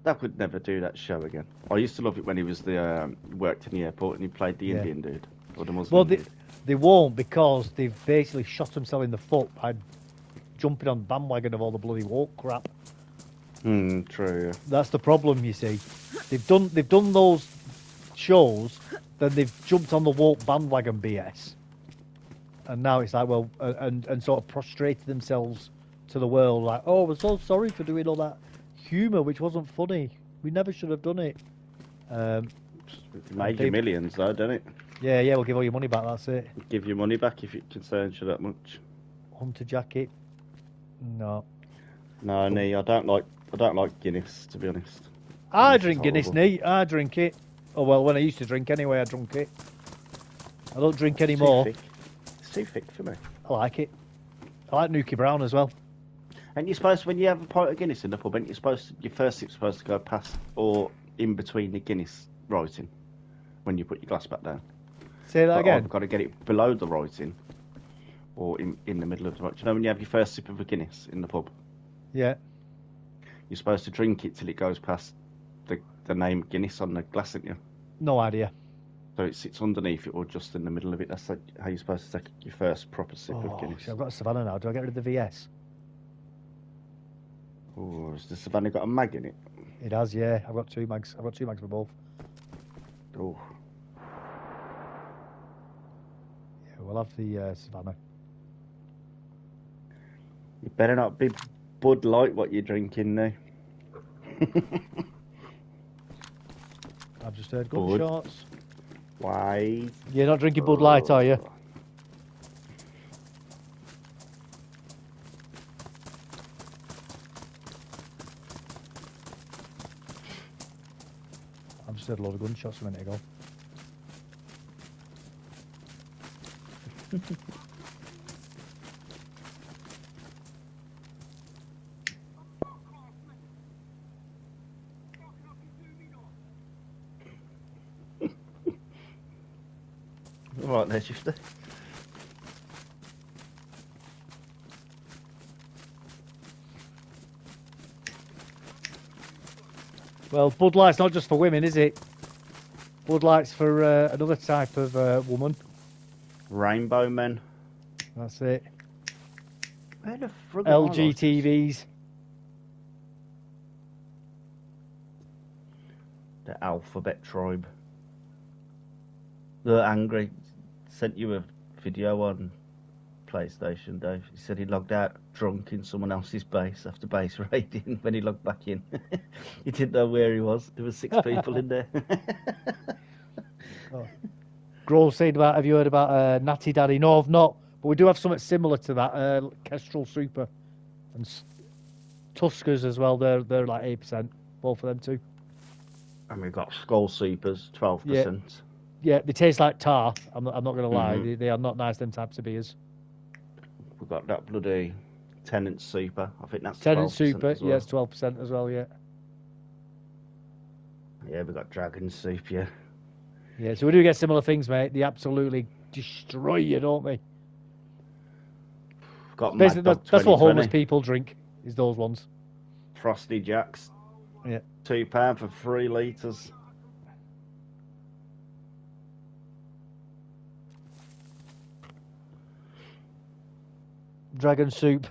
That would never do that show again. I used to love it when he was worked in the airport and he played the Indian dude or the Muslim dude. They won't because they've basically shot themselves in the foot by jumping on the bandwagon of all the bloody woke crap. True. Yeah. That's the problem, you see. They've done those shows, then they've jumped on the woke bandwagon BS, and now it's like, well, and sort of prostrated themselves to the world, like, oh, we're so sorry for doing all that humour, which wasn't funny. We never should have done it. It made you millions, though, didn't it? Yeah, we'll give all your money back. That's it. Give your money back if it concerns you that much. Hunter jacket. No. No, Nee, I don't like Guinness, to be honest. I drink Guinness, Nee. I drink it. Oh, well, when I used to drink anyway, I drunk it. I don't drink anymore. It's too thick for me. I like it. I like Nuki Brown as well. And you're supposed, when you have a pint of Guinness in the pub, your first sip's supposed to go past or in between the Guinness writing when you put your glass back down. Say that again. I've got to get it below the writing or in the middle of the writing. You know when you have your first sip of a Guinness in the pub? Yeah. You're supposed to drink it till it goes past the name Guinness on the glass, aren't you? No idea. So it sits underneath it or just in the middle of it. That's like how you're supposed to take your first proper sip of Guinness. See, I've got a Savannah now. Do I get rid of the VS? Oh, has the Savannah got a mag in it? It has, yeah. I've got 2 mags. I've got 2 mags for both. Oh. we'll have the Savannah. You better not be Bud Light what you're drinking now. I've just heard gunshots. Why? You're not drinking Bud Light, are you? I've just heard a lot of gunshots a minute ago. Right there, Shifter. Well, Bud Light's not just for women, is it? Bud Light's for another type of woman. Rainbow Men. That's it. Where the frig am I like this? LGTVs. The Alphabet Tribe. They're angry. Sent you a video on PlayStation, Dave. He said he logged out drunk in someone else's base after base raiding. When he logged back in, he didn't know where he was. There were 6 people in there. Oh. Grohl said about, have you heard about Natty Daddy? No, I've not. But we do have something similar to that. Kestrel Super and Tuskers as well. They're like 8%. Both of them too. And we've got Skull Supers, 12%. Yeah, they taste like tar. I'm not going to lie. They are not nice, them types of beers. We've got that bloody Tenant Super. I think that's Tenant 12% Super, as well. yeah, it's 12% as well, yeah. Yeah, we've got Dragon Soup, yeah. Yeah, so we do get similar things, mate. They absolutely destroy you, don't they? Got Basically, Mad Dog that's what 2020. homeless people drink, is those ones. Frosty Jacks. Yeah. £2 for 3 litres. Dragon Soup.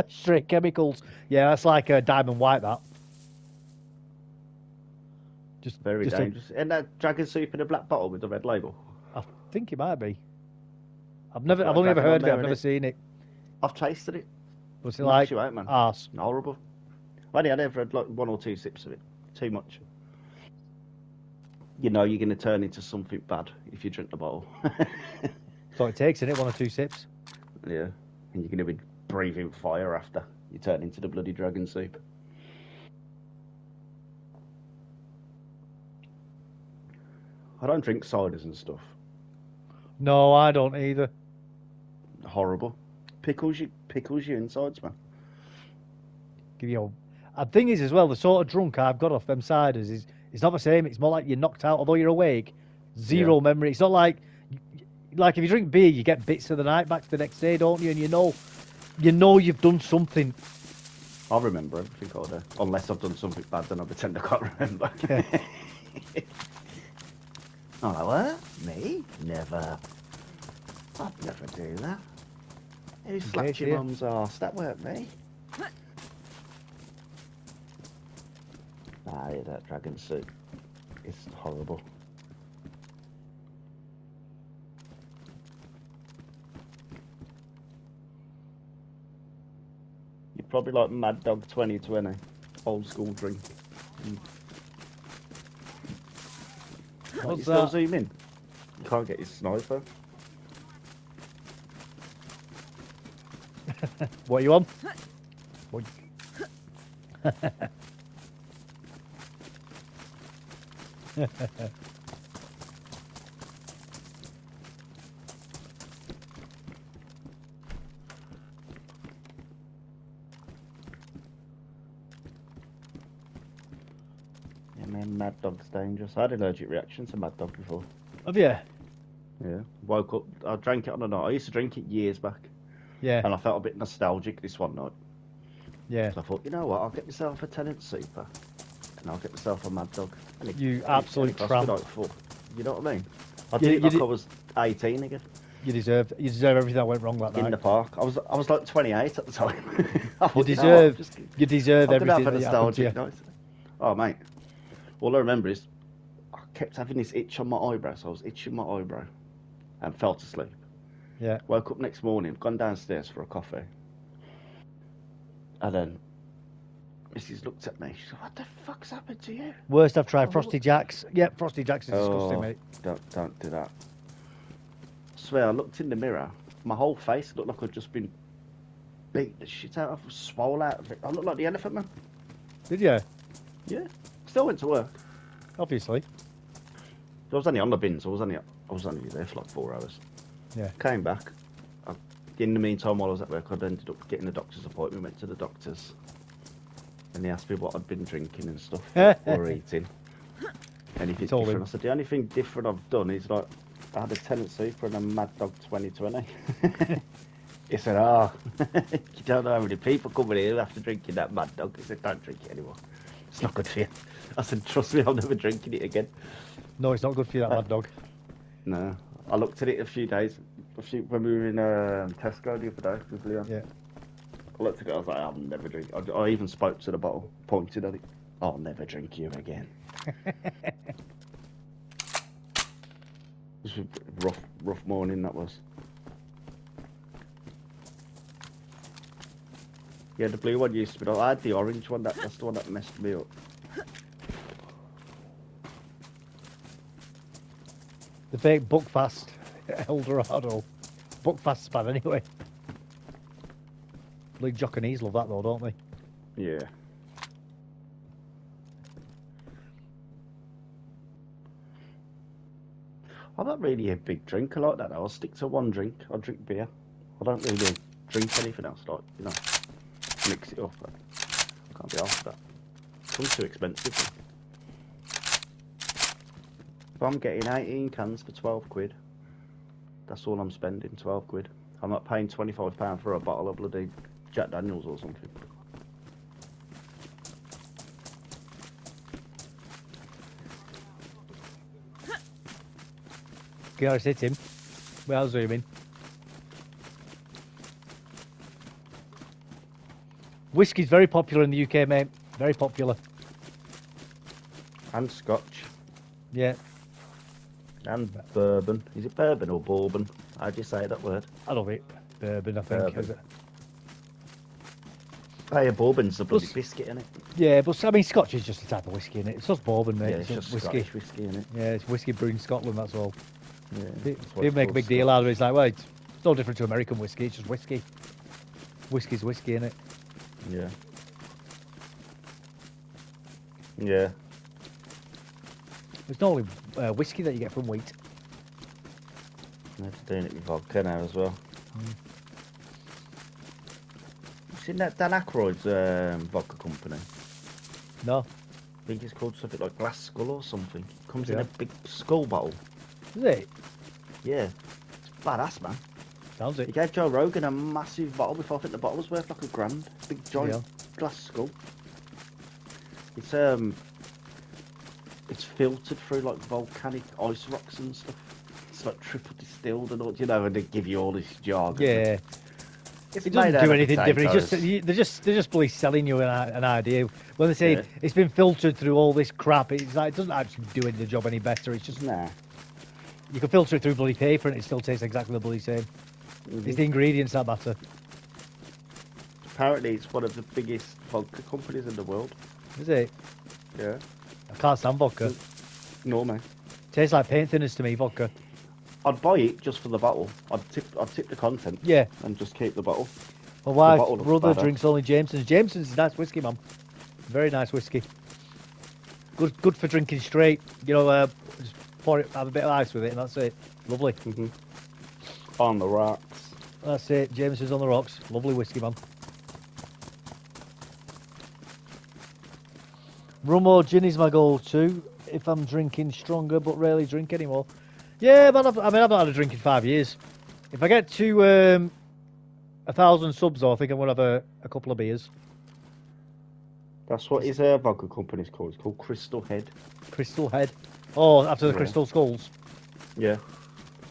Straight chemicals. Yeah, that's like a Diamond White, that. Just Very just dangerous. Isn't that Dragon Soup in a black bottle with the red label? I think it might be. I've got only a ever dragon heard on of it. there, I've never innit? seen it. I've tasted it. What's it Knocks like? you out, man. Arse. Horrible. I've ever had like 1 or 2 sips of it. Too much. You know you're going to turn into something bad if you drink the bottle. That's all it takes, isn't it? 1 or 2 sips. Yeah. And you're going to be breathing fire after you turn into the bloody Dragon Soup. I don't drink ciders and stuff. No, I don't either. Horrible. Pickles your insides, man. Give you. And thing is, as well, the sort of drunk I've got off them ciders is it's not the same. It's more like you're knocked out, although you're awake. Zero memory. It's not like if you drink beer, you get bits of the night back the next day, don't you? And you know you've done something. I'll remember everything all day. Unless I've done something bad, then I pretend I can't remember. Oh, what? Me? Never. I'd never do that. Who slapped your mum's arse? That weren't me. Ah, yeah, that Dragon Soup. It's horrible. You're probably like Mad Dog 2020. Old school drink. What's you still that? zoom in? You can't get your sniper. What you on? What? Yeah, man, Mad Dog's dangerous. I had an allergic reaction to Mad Dog before. Have you? Yeah. Woke up, I drank it on a night. I used to drink it years back. Yeah. And I felt a bit nostalgic this one night. Yeah. So I thought, you know what, I'll get myself a Tenant Super. And I'll get myself a Mad Dog. And it, You it absolute cost tramp. me like four. You know what I mean? I did it like I was 18 again. You deserve everything that went wrong that night. In the park. I was like 28 at the time. I thought, You know what, deserve everything I'm gonna have a that happened to you. nostalgic night. Oh, mate. All I remember is I kept having this itch on my eyebrow, so I was itching my eyebrow and fell asleep. Yeah. Woke up next morning, gone downstairs for a coffee. And then Mrs. looked at me. She said, "What the fuck's happened to you?" Worst I've tried, Frosty Jacks. Yeah, Frosty Jacks is disgusting, Oh, mate. don't do that. I swear, I looked in the mirror. My whole face looked like I'd just been beat the shit out of, swole out of it. I looked like the Elephant Man. Did you? Yeah. Still went to work. Obviously. I was only on the bins. I was only there for like 4 hours. Yeah. Came back. In the meantime, while I was at work, I'd ended up getting a doctor's appointment. Went to the doctor's, and they asked me what I'd been drinking and stuff or eating. Anything Told different? him. I said the only thing different I've done is like I had a tendency for a Mad Dog 2020. He said, "Oh, you don't know how many people come in here after drinking that Mad Dog." He said, "Don't drink it anymore. It's not good for you." I said, "Trust me, I'm never drinking it again." No, it's not good for you, that Mad Dog. No, I looked at it when we were in Tesco the other day with Leon. Yeah. I looked at it, I was like, "I'll never drink." I even spoke to the bottle, pointed at it. "I'll never drink you again." It was a rough morning, that was. Yeah, the blue one used to be. I had the orange one. That's the one that messed me up. The fake Buckfast Eldorado. Buckfast's bad anyway. Big Jock and Ease love that though, don't they? Yeah. I'm not really a big drinker like that. I'll stick to one drink. I'll drink beer. I don't really drink anything else, like, you know, mix it up. I can't be after that. It's too expensive. If I'm getting 18 cans for 12 quid, that's all I'm spending, 12 quid. I'm not paying £25 for a bottle of bloody Jack Daniels or something. Can I sit him? Well, zooming. Whiskey's very popular in the UK, mate. Very popular. And Scotch. Yeah. And bourbon. Is it bourbon or bourbon? How do you say that word? I love it. Bourbon, I think. Bourbon. Is it? Hey, a bourbon's a bloody biscuit, isn't it? Yeah, but I mean, Scotch is just a type of whiskey, innit? It's just bourbon, mate. Yeah, it's just whiskey. Scottish whiskey, isn't it? Yeah, it's whiskey brewed in Scotland, that's all. Yeah. People make a big deal out of it. It's like, well, it's no different to American whiskey. It's just whiskey. Whiskey's whiskey, innit? Yeah. Yeah. It's not only whiskey that you get from wheat. They're doing it with vodka now as well. You seen that Dan Aykroyd's vodka company? No. I think it's called something like Glass Skull or something. It comes in Yeah. a big skull bottle. Is it? Yeah. It's badass, man. Sounds He it. gave Joe Rogan a massive bottle before. I think the bottle was worth like £1,000. Big giant Yeah. glass skull. It's filtered through like volcanic ice rocks and stuff. It's like triple distilled and all, you know, and they give you all this jargon. Yeah. It's It doesn't made out do of anything different. It's potatoes. just they're just bloody selling you an idea. When they say Yeah. it's been filtered through all this crap, it's like it doesn't actually do the job any better. It's just Nah. you can filter it through bloody paper and it still tastes exactly the bloody same. It's the ingredients that matter. Apparently, it's one of the biggest vodka companies in the world. Is it? Yeah. I can't stand vodka. No, man. Tastes like paint thinners to me, vodka. I'd buy it just for the bottle. I'd tip the content. Yeah. And just keep the bottle. My wife's bottle looks brother better. drinks only Jameson's. Jameson's is nice whiskey, man. Very nice whiskey. Good for drinking straight. You know, just pour it, have a bit of ice with it, and that's it. Lovely. On the rocks. That's it. Jameson's on the rocks. Lovely whiskey, man. Rum or gin is my go-to if I'm drinking stronger, but rarely drink anymore. Yeah, but I've not had a drink in 5 years. If I get to 1,000 subs, though, I think I'm gonna have a couple of beers. That's what his vodka company's called. It's called Crystal Head. Crystal Head. Oh, after the Yeah. Crystal Skulls. Yeah.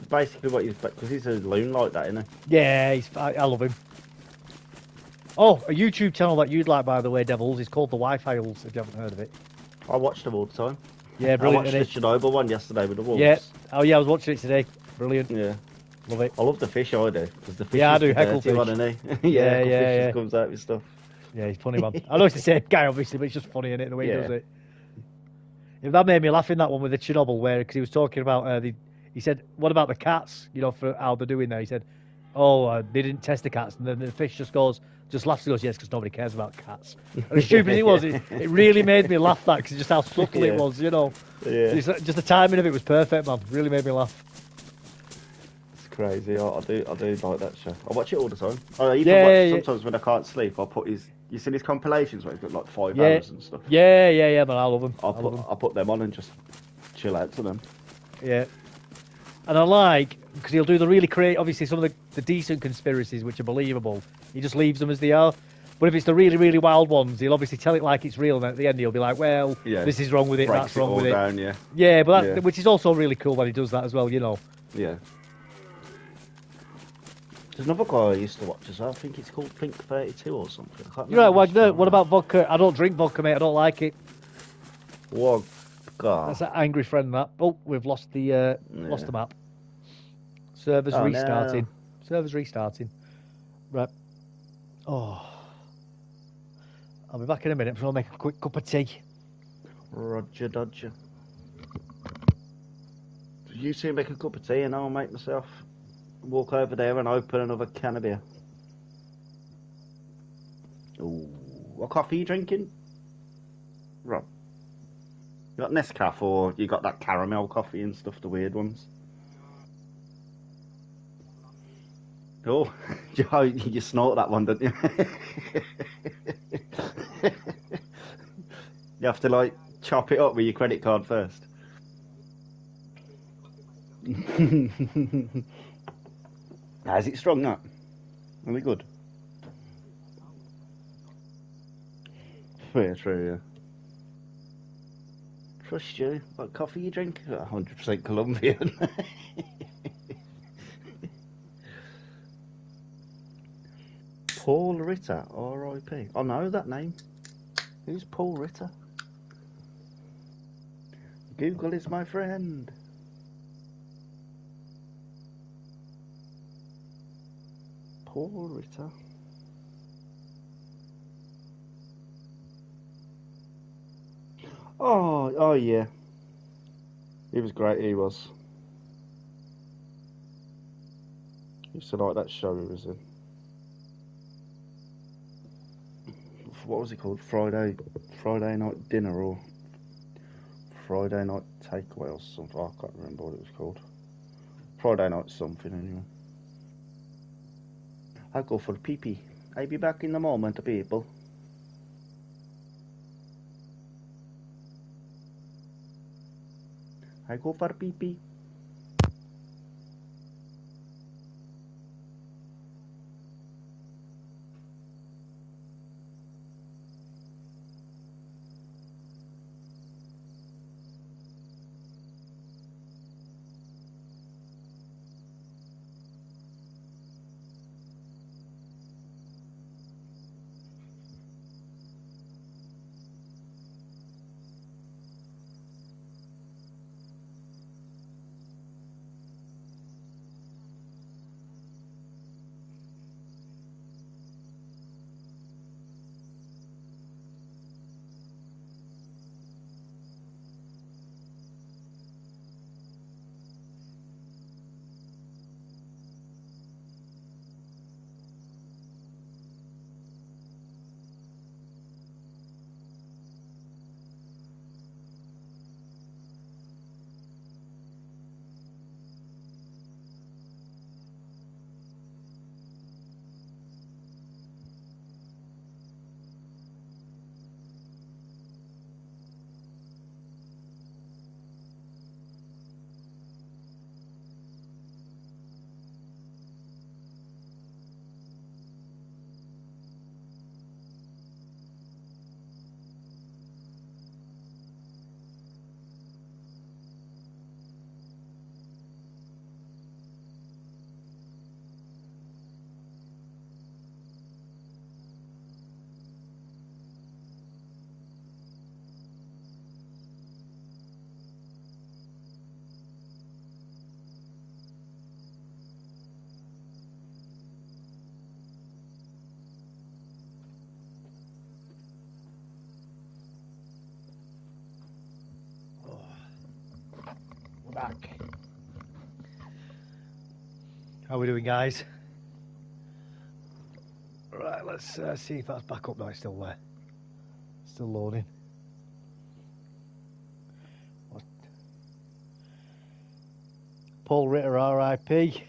Basically what he's... Because he's a loon like that, isn't he? Yeah, I love him. Oh, a YouTube channel that you'd like, by the way, Devils, is called The Wi-Files, if you haven't heard of it. I watched them all the time. Yeah, I brilliant. watched the Isn't it? Chernobyl one yesterday with the wolves. Yeah. Oh, yeah, I was watching it today. Brilliant. Yeah. Love it. I love the fish, I do, because the fish Yeah, I is do. the dirty Hecklefish. one, isn't he? Yeah, Hecklefish yeah, just yeah. comes out with stuff. Yeah, he's funny, man. I know it's the same guy, obviously, but it's just funny, innit, the way he Yeah. does it. Yeah, that made me laugh in that one with the Chernobyl, where because he was talking about he said, "What about the cats? You know, for how they're doing there?" He said, "Oh, they didn't test the cats," and then the fish just laughs and goes, "Yes, because nobody cares about cats." And as stupid as it was, it really made me laugh that because just how subtle it Yeah. was, you know. Yeah. Just the timing of it was perfect, man. Really made me laugh. It's crazy. I do like that show. I watch it all the time. I even watch Yeah, yeah, sometimes when I can't sleep. I put his. You seen his compilations where he's got like 5 hours and stuff. yeah, man. I love him. I love him. I put them on and just chill out to them. Yeah. And I like, because he'll do the really create, obviously some of the decent conspiracies which are believable, he just leaves them as they are. But if it's the really, really wild ones, he'll obviously tell it like it's real, and at the end he'll be like, well, Yeah. this is wrong with it, Breaks that's wrong all with it. down, yeah. Yeah, but Yeah. which is also really cool when he does that as well, you know. Yeah. There's another guy I used to watch as well. I think it's called Pink 32 or something. I can't You're right, remember his Wagner. full What name. about vodka? I don't drink vodka, mate. I don't like it. What? God. That's an angry friend, that. Oh, we've lost the map. Server's Oh, restarting. no. Server's restarting. Right. Oh. I'll be back in a minute. I'm just going to make a quick cup of tea. Roger Dodger. You two make a cup of tea and I'll make myself walk over there and open another can of beer. Ooh, what coffee are you drinking? Rob. You got Nescafe or you got that caramel coffee and stuff, the weird ones? Oh, you snort that one, don't you? You have to like chop it up with your credit card first. Is it strong, that? Really good. Yeah, true, yeah. Trust you. What coffee you drink? 100% Colombian. Paul Ritter, R.I.P. I know that name. Who's Paul Ritter? Google is my friend. Paul Ritter. Oh yeah. He was great, he was. Used to like that show he was in. What was it called? Friday night dinner or Friday night takeaway or something. I can't remember what it was called. Friday night something anyway. I'll go for pee-pee. I'll be back in a moment, people. I go for pee-pee. How are we doing, guys? Right, let's see if that's back up. No, it's still there. Still loading. What? Paul Ritter, R.I.P.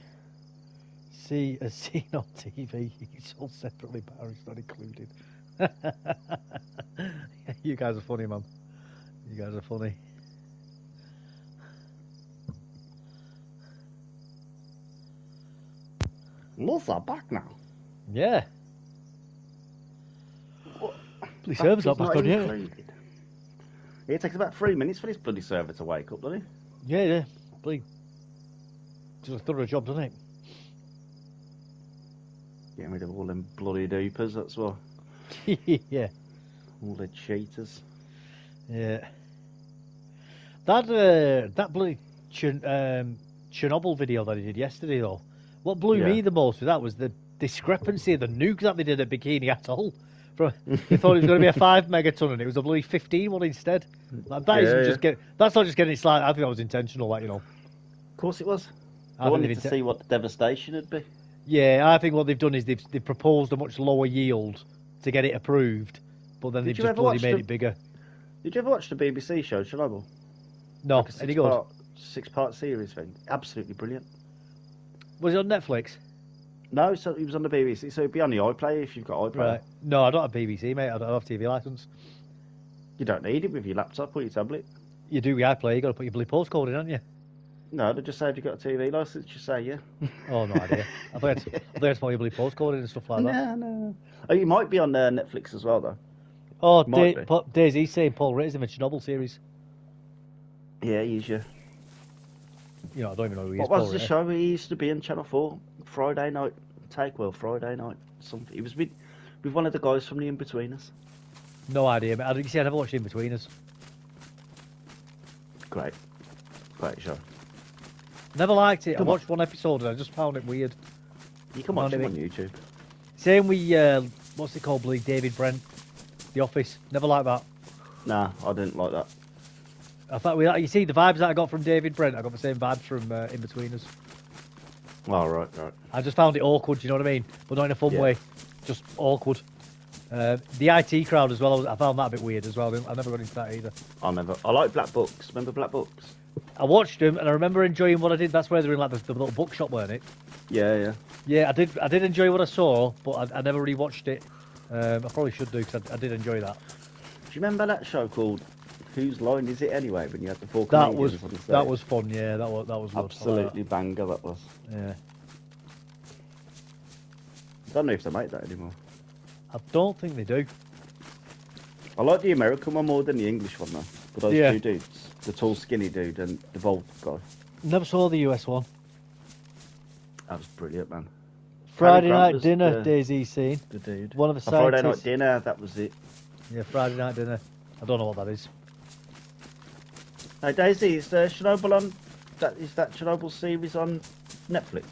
See as seen on TV. He's all separately, Paris not included. You guys are funny, man. You guys are funny. Loves are back now. Yeah. What? Bloody server's not Battery's back on yet. included. It takes about 3 minutes for this bloody server to wake up, doesn't it? Yeah. Bloody. Does a thorough job, doesn't it? Getting rid of all them bloody doopers, that's why. Yeah. All the cheaters. Yeah. That bloody Chernobyl video that he did yesterday, though. What blew me the most with that was the discrepancy of the nuke that they did at Bikini Atoll. They thought it was going to be a 5 megaton, and it was a bloody 15 one instead. Like, that's not just getting it slight. I think that was intentional. Like, you know. Of course it was. I wanted to see what the devastation would be. Yeah, I think what they've done is they've proposed a much lower yield to get it approved, but then they've just bloody made it bigger. Did you ever watch the BBC show Chernobyl? No, like any good? Six-part series thing. Absolutely brilliant. Was it on Netflix? No, so it was on the BBC. So it'd be on the iPlayer if you've got iPlayer. Right. No, I don't have BBC, mate. I don't have TV license. You don't need it with your laptop or your tablet. You do with iPlayer. You got to put your bloody postcode in, haven't you? No, they just say if you've got a TV license, just say yeah. Oh, no idea. I thought you had to put your bloody postcode in and stuff like that. No. Oh, you might be on Netflix as well, though. Oh, DayZ saying Paul Ritter's in the Chernobyl series. Yeah, he's yeah. You know, I don't even know who he is. What was the show he used to be in Channel 4? Friday night. Friday night. Something. He was with one of the guys from the In-Betweeners. No idea, but you see, I never watched In-Betweeners. Great show. Never liked it. I watched one episode and I just found it weird. You can watch it on YouTube. Same with, what's it called, bloody David Brent, The Office. Never liked that. Nah, I didn't like that. I thought you see the vibes that I got from David Brent. I got the same vibes from In-Betweeners. Oh, right. I just found it awkward. You know what I mean? But not in a fun way. Just awkward. The IT crowd as well. I found that a bit weird as well. I never got into that either. I like Black Books. Remember Black Books? I watched them and I remember enjoying what I did. That's where they're in like the little bookshop, weren't it? Yeah. Yeah, I did enjoy what I saw, but I never really watched it. I probably should do because I did enjoy that. Do you remember that show called Whose Line Is It Anyway? When you had the four that comedians was on stage? that was fun. Yeah, that was good. Absolutely banger. That was. Yeah. I don't know if they make that anymore. I don't think they do. I like the American one more than the English one though. But those two dudes, the tall skinny dude and the bald guy. Never saw the US one. That was brilliant, man. Friday night dinner, DayZ scene. The dude. One of the Friday night dinner, that was it. Yeah, Friday night dinner. I don't know what that is. Hey DayZ, is Chernobyl on? Is that Chernobyl series on Netflix?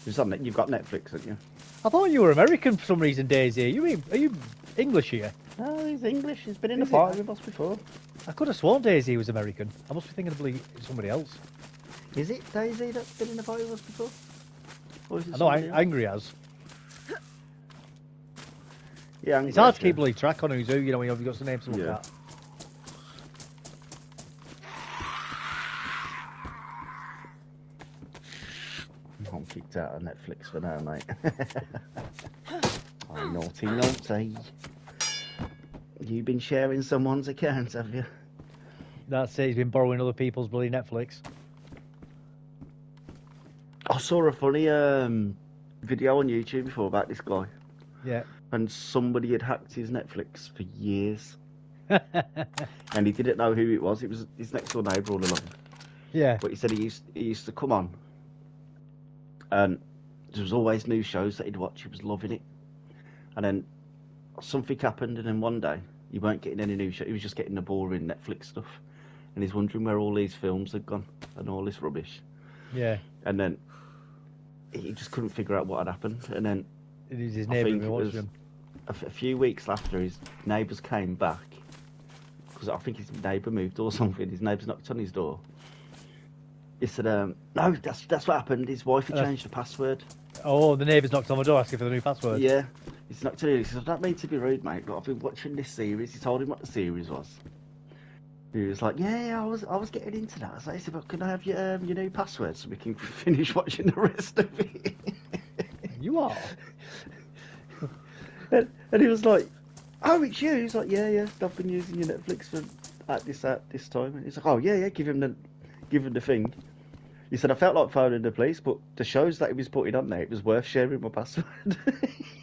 It's on. You've got Netflix, haven't you? I thought you were American for some reason, DayZ. Are you English here? No, he's English. He's been in the party with us before. I could have sworn DayZ was American. I must be thinking of somebody else. Is it DayZ that's been in the party with us before? Or is it I know Angry has. Yeah, it's hard to keep bloody track on who's who, you know, when you've got some names to look at. I'm kicked out of Netflix for now, mate. Oh, naughty. You've been sharing someone's account, have you? That's it, he's been borrowing other people's bloody Netflix. I saw a funny video on YouTube before about this guy. Yeah. And somebody had hacked his Netflix for years. And he didn't know who it was. It was his next door neighbour all along. Yeah. But he said he used to come on. And there was always new shows that he'd watch. He was loving it. And then something happened, and then one day he weren't getting any new show. He was just getting the boring Netflix stuff. And he's wondering where all these films had gone and all this rubbish. Yeah. And then he just couldn't figure out what had happened. And then it is his neighbour watching him. A few weeks after, his neighbours came back. Because I think his neighbour moved or something. His neighbours knocked on his door. He said, no, that's what happened. His wife had And changed the password. Oh, the neighbours knocked on the door asking for the new password. Yeah. He's not to. He said, I don't mean to be rude, mate, but I've been watching this series. He told him what the series was. He was like, yeah, I was getting into that. So he said, but can I have your new password so we can finish watching the rest of it? You are. and he was like, oh, it's you. He's like, yeah, I've been using your Netflix for at this time. And he's like, oh yeah, give him the thing. He said, I felt like phoning the police, but the shows that he was putting on there, it was worth sharing my password.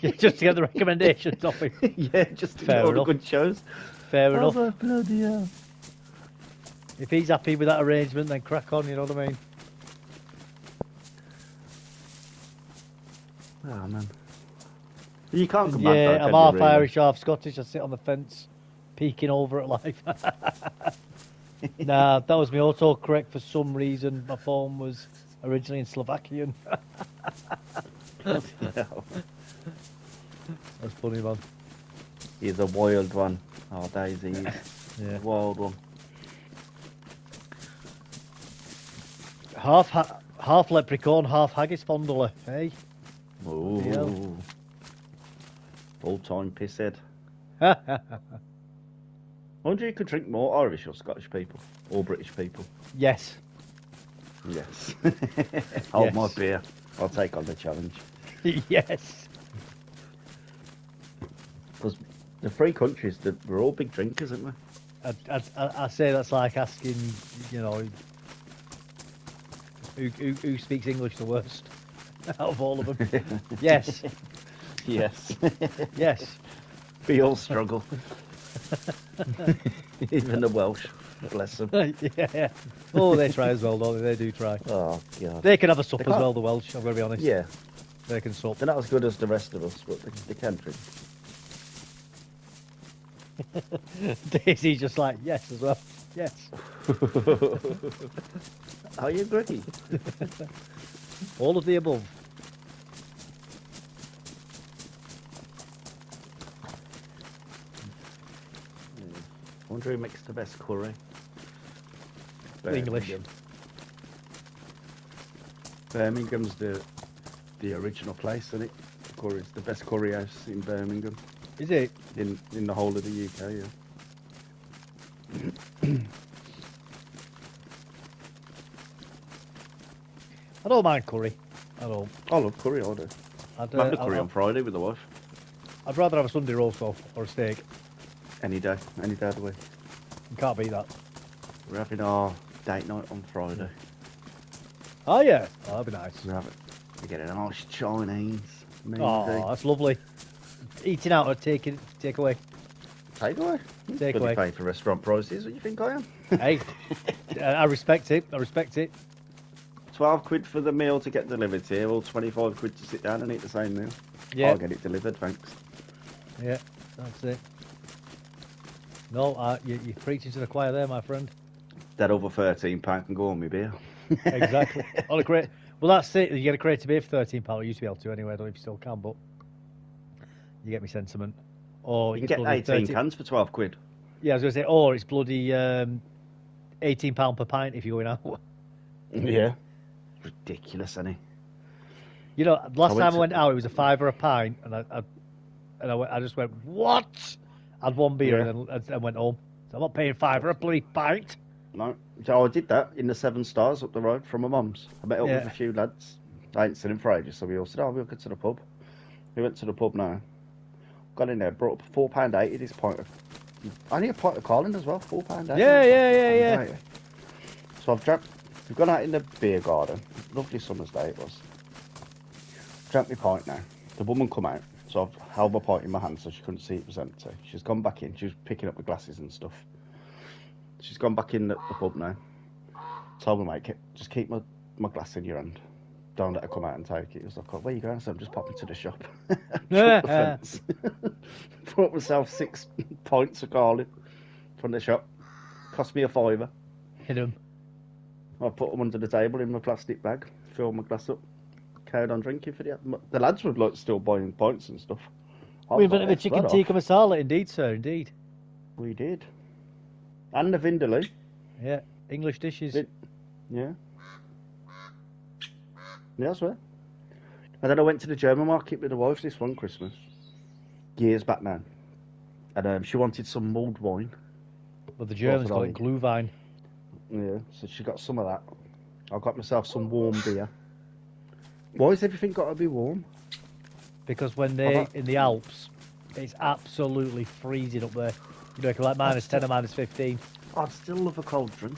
Yeah, just to get the recommendations off him. Yeah, just to Fair get all enough. the good shows. Fair enough. Like, bloody hell. If he's happy with that arrangement, then crack on, you know what I mean? Oh, man. You can't come back. Yeah, though, I'm can you, half really? Irish, half Scottish. I sit on the fence, peeking over at life. Nah, that was my autocorrect for some reason. My phone was originally in Slovakian. That's funny, man. He's a wild one. Oh, DayZ. Yeah. Wild one. Half leprechaun, half haggis fondler, hey? Ooh. All-time pisshead. Yeah. I wonder if you could drink more Irish or Scottish people. Or British people. Yes. Yes. Hold Yes. my beer. I'll take on the challenge. Yes. Because the three countries, we're all big drinkers, aren't we? I say that's like asking, you know, who speaks English the worst out of all of them. Yes. Yes. Yes. We all struggle. Even the Welsh. Bless them. Yeah. Oh, they try as well, don't they? They do try. Oh, God. They can have a sup as can't- well, the Welsh, I'm going to be honest. Yeah. They can sup. They're not as good as the rest of us, but they can drink. Daisy's just like, yes, as well. Yes. Are you agree? All of the above. I wonder who makes the best curry. English. Birmingham's the original place, isn't it? Curry's the best curry house in Birmingham. Is it? In the whole of the UK, yeah. I don't mind curry. I don't. I love curry, I do. I'd, Have the curry I'd, on Friday with the wife. I'd rather have a Sunday roast though, or a steak. Any day of the week. You can't beat that. We're having our date night on Friday. Oh yeah, oh, that'd be nice. We're getting a nice Chinese. Oh, that's lovely. Eating out or taking away. Takeaway. Take Bloody away. pay for restaurant prices. What do you think I am? Hey, I respect it. I respect it. 12 quid for the meal to get delivered here, or 25 quid to sit down and eat the same meal. Yeah. I'll get it delivered, thanks. Yeah, that's it. No, you're preaching to the choir there, my friend. That over £13 can go on me beer. Exactly. On a crate. Well, that's it. You get a crate of beer for £13. I used to be able to anyway. I don't know if you still can, but you get me sentiment. Or You can get 18 cans for 12 quid. Yeah, I was going to say, or it's bloody £18 per pint if you're going out. Yeah. Ridiculous, isn't it? You know, last time I to- went out, it was a £5 a pint, and I just went, what? I had one beer Yeah. and then went home. So I'm not paying £5 a bloody pint. No. So I did that in the 7 Stars up the road from my mum's. I met up Yeah. with a few lads. I ain't seen him for ages, so we all said, oh, we'll go to the pub. We went to the pub now. Got in there, brought up £4.80 this pint of... Only a pint of Carling as well, £4.80. Yeah. So we've gone out in the beer garden. Lovely summer's day it was. Drank my pint now. The woman come out, so I've held my pint in my hand so she couldn't see it was empty. She's gone back in, she was picking up the glasses and stuff. She's gone back in the pub now. Told me, mate, just keep my glass in your hand. Don't let her come out and take it. He was like, oh, where you going? I said, I'm just popping to the shop. Jumped the fence. Brought myself 6 pints of Carling from the shop. Cost me a £5. Hit him. I put them under the table in my plastic bag, filled my glass up, carried on drinking for the lads were like still buying pints and stuff. I We was like, invented a chicken "Right tikka off." masala, indeed, sir, indeed. We did. And the vindaloo. Yeah, English dishes. Yeah. Yeah, I swear. And then I went to the German market with the wife this one Christmas, years back now, and she wanted some mulled wine. But the Germans What call would I it Glühwein. Yeah, so she got some of that. I got myself some warm beer. Why has everything got to be warm? Because when they're in the Alps, it's absolutely freezing up there. You know, it can like -10 or -15. I'd still love a cold drink.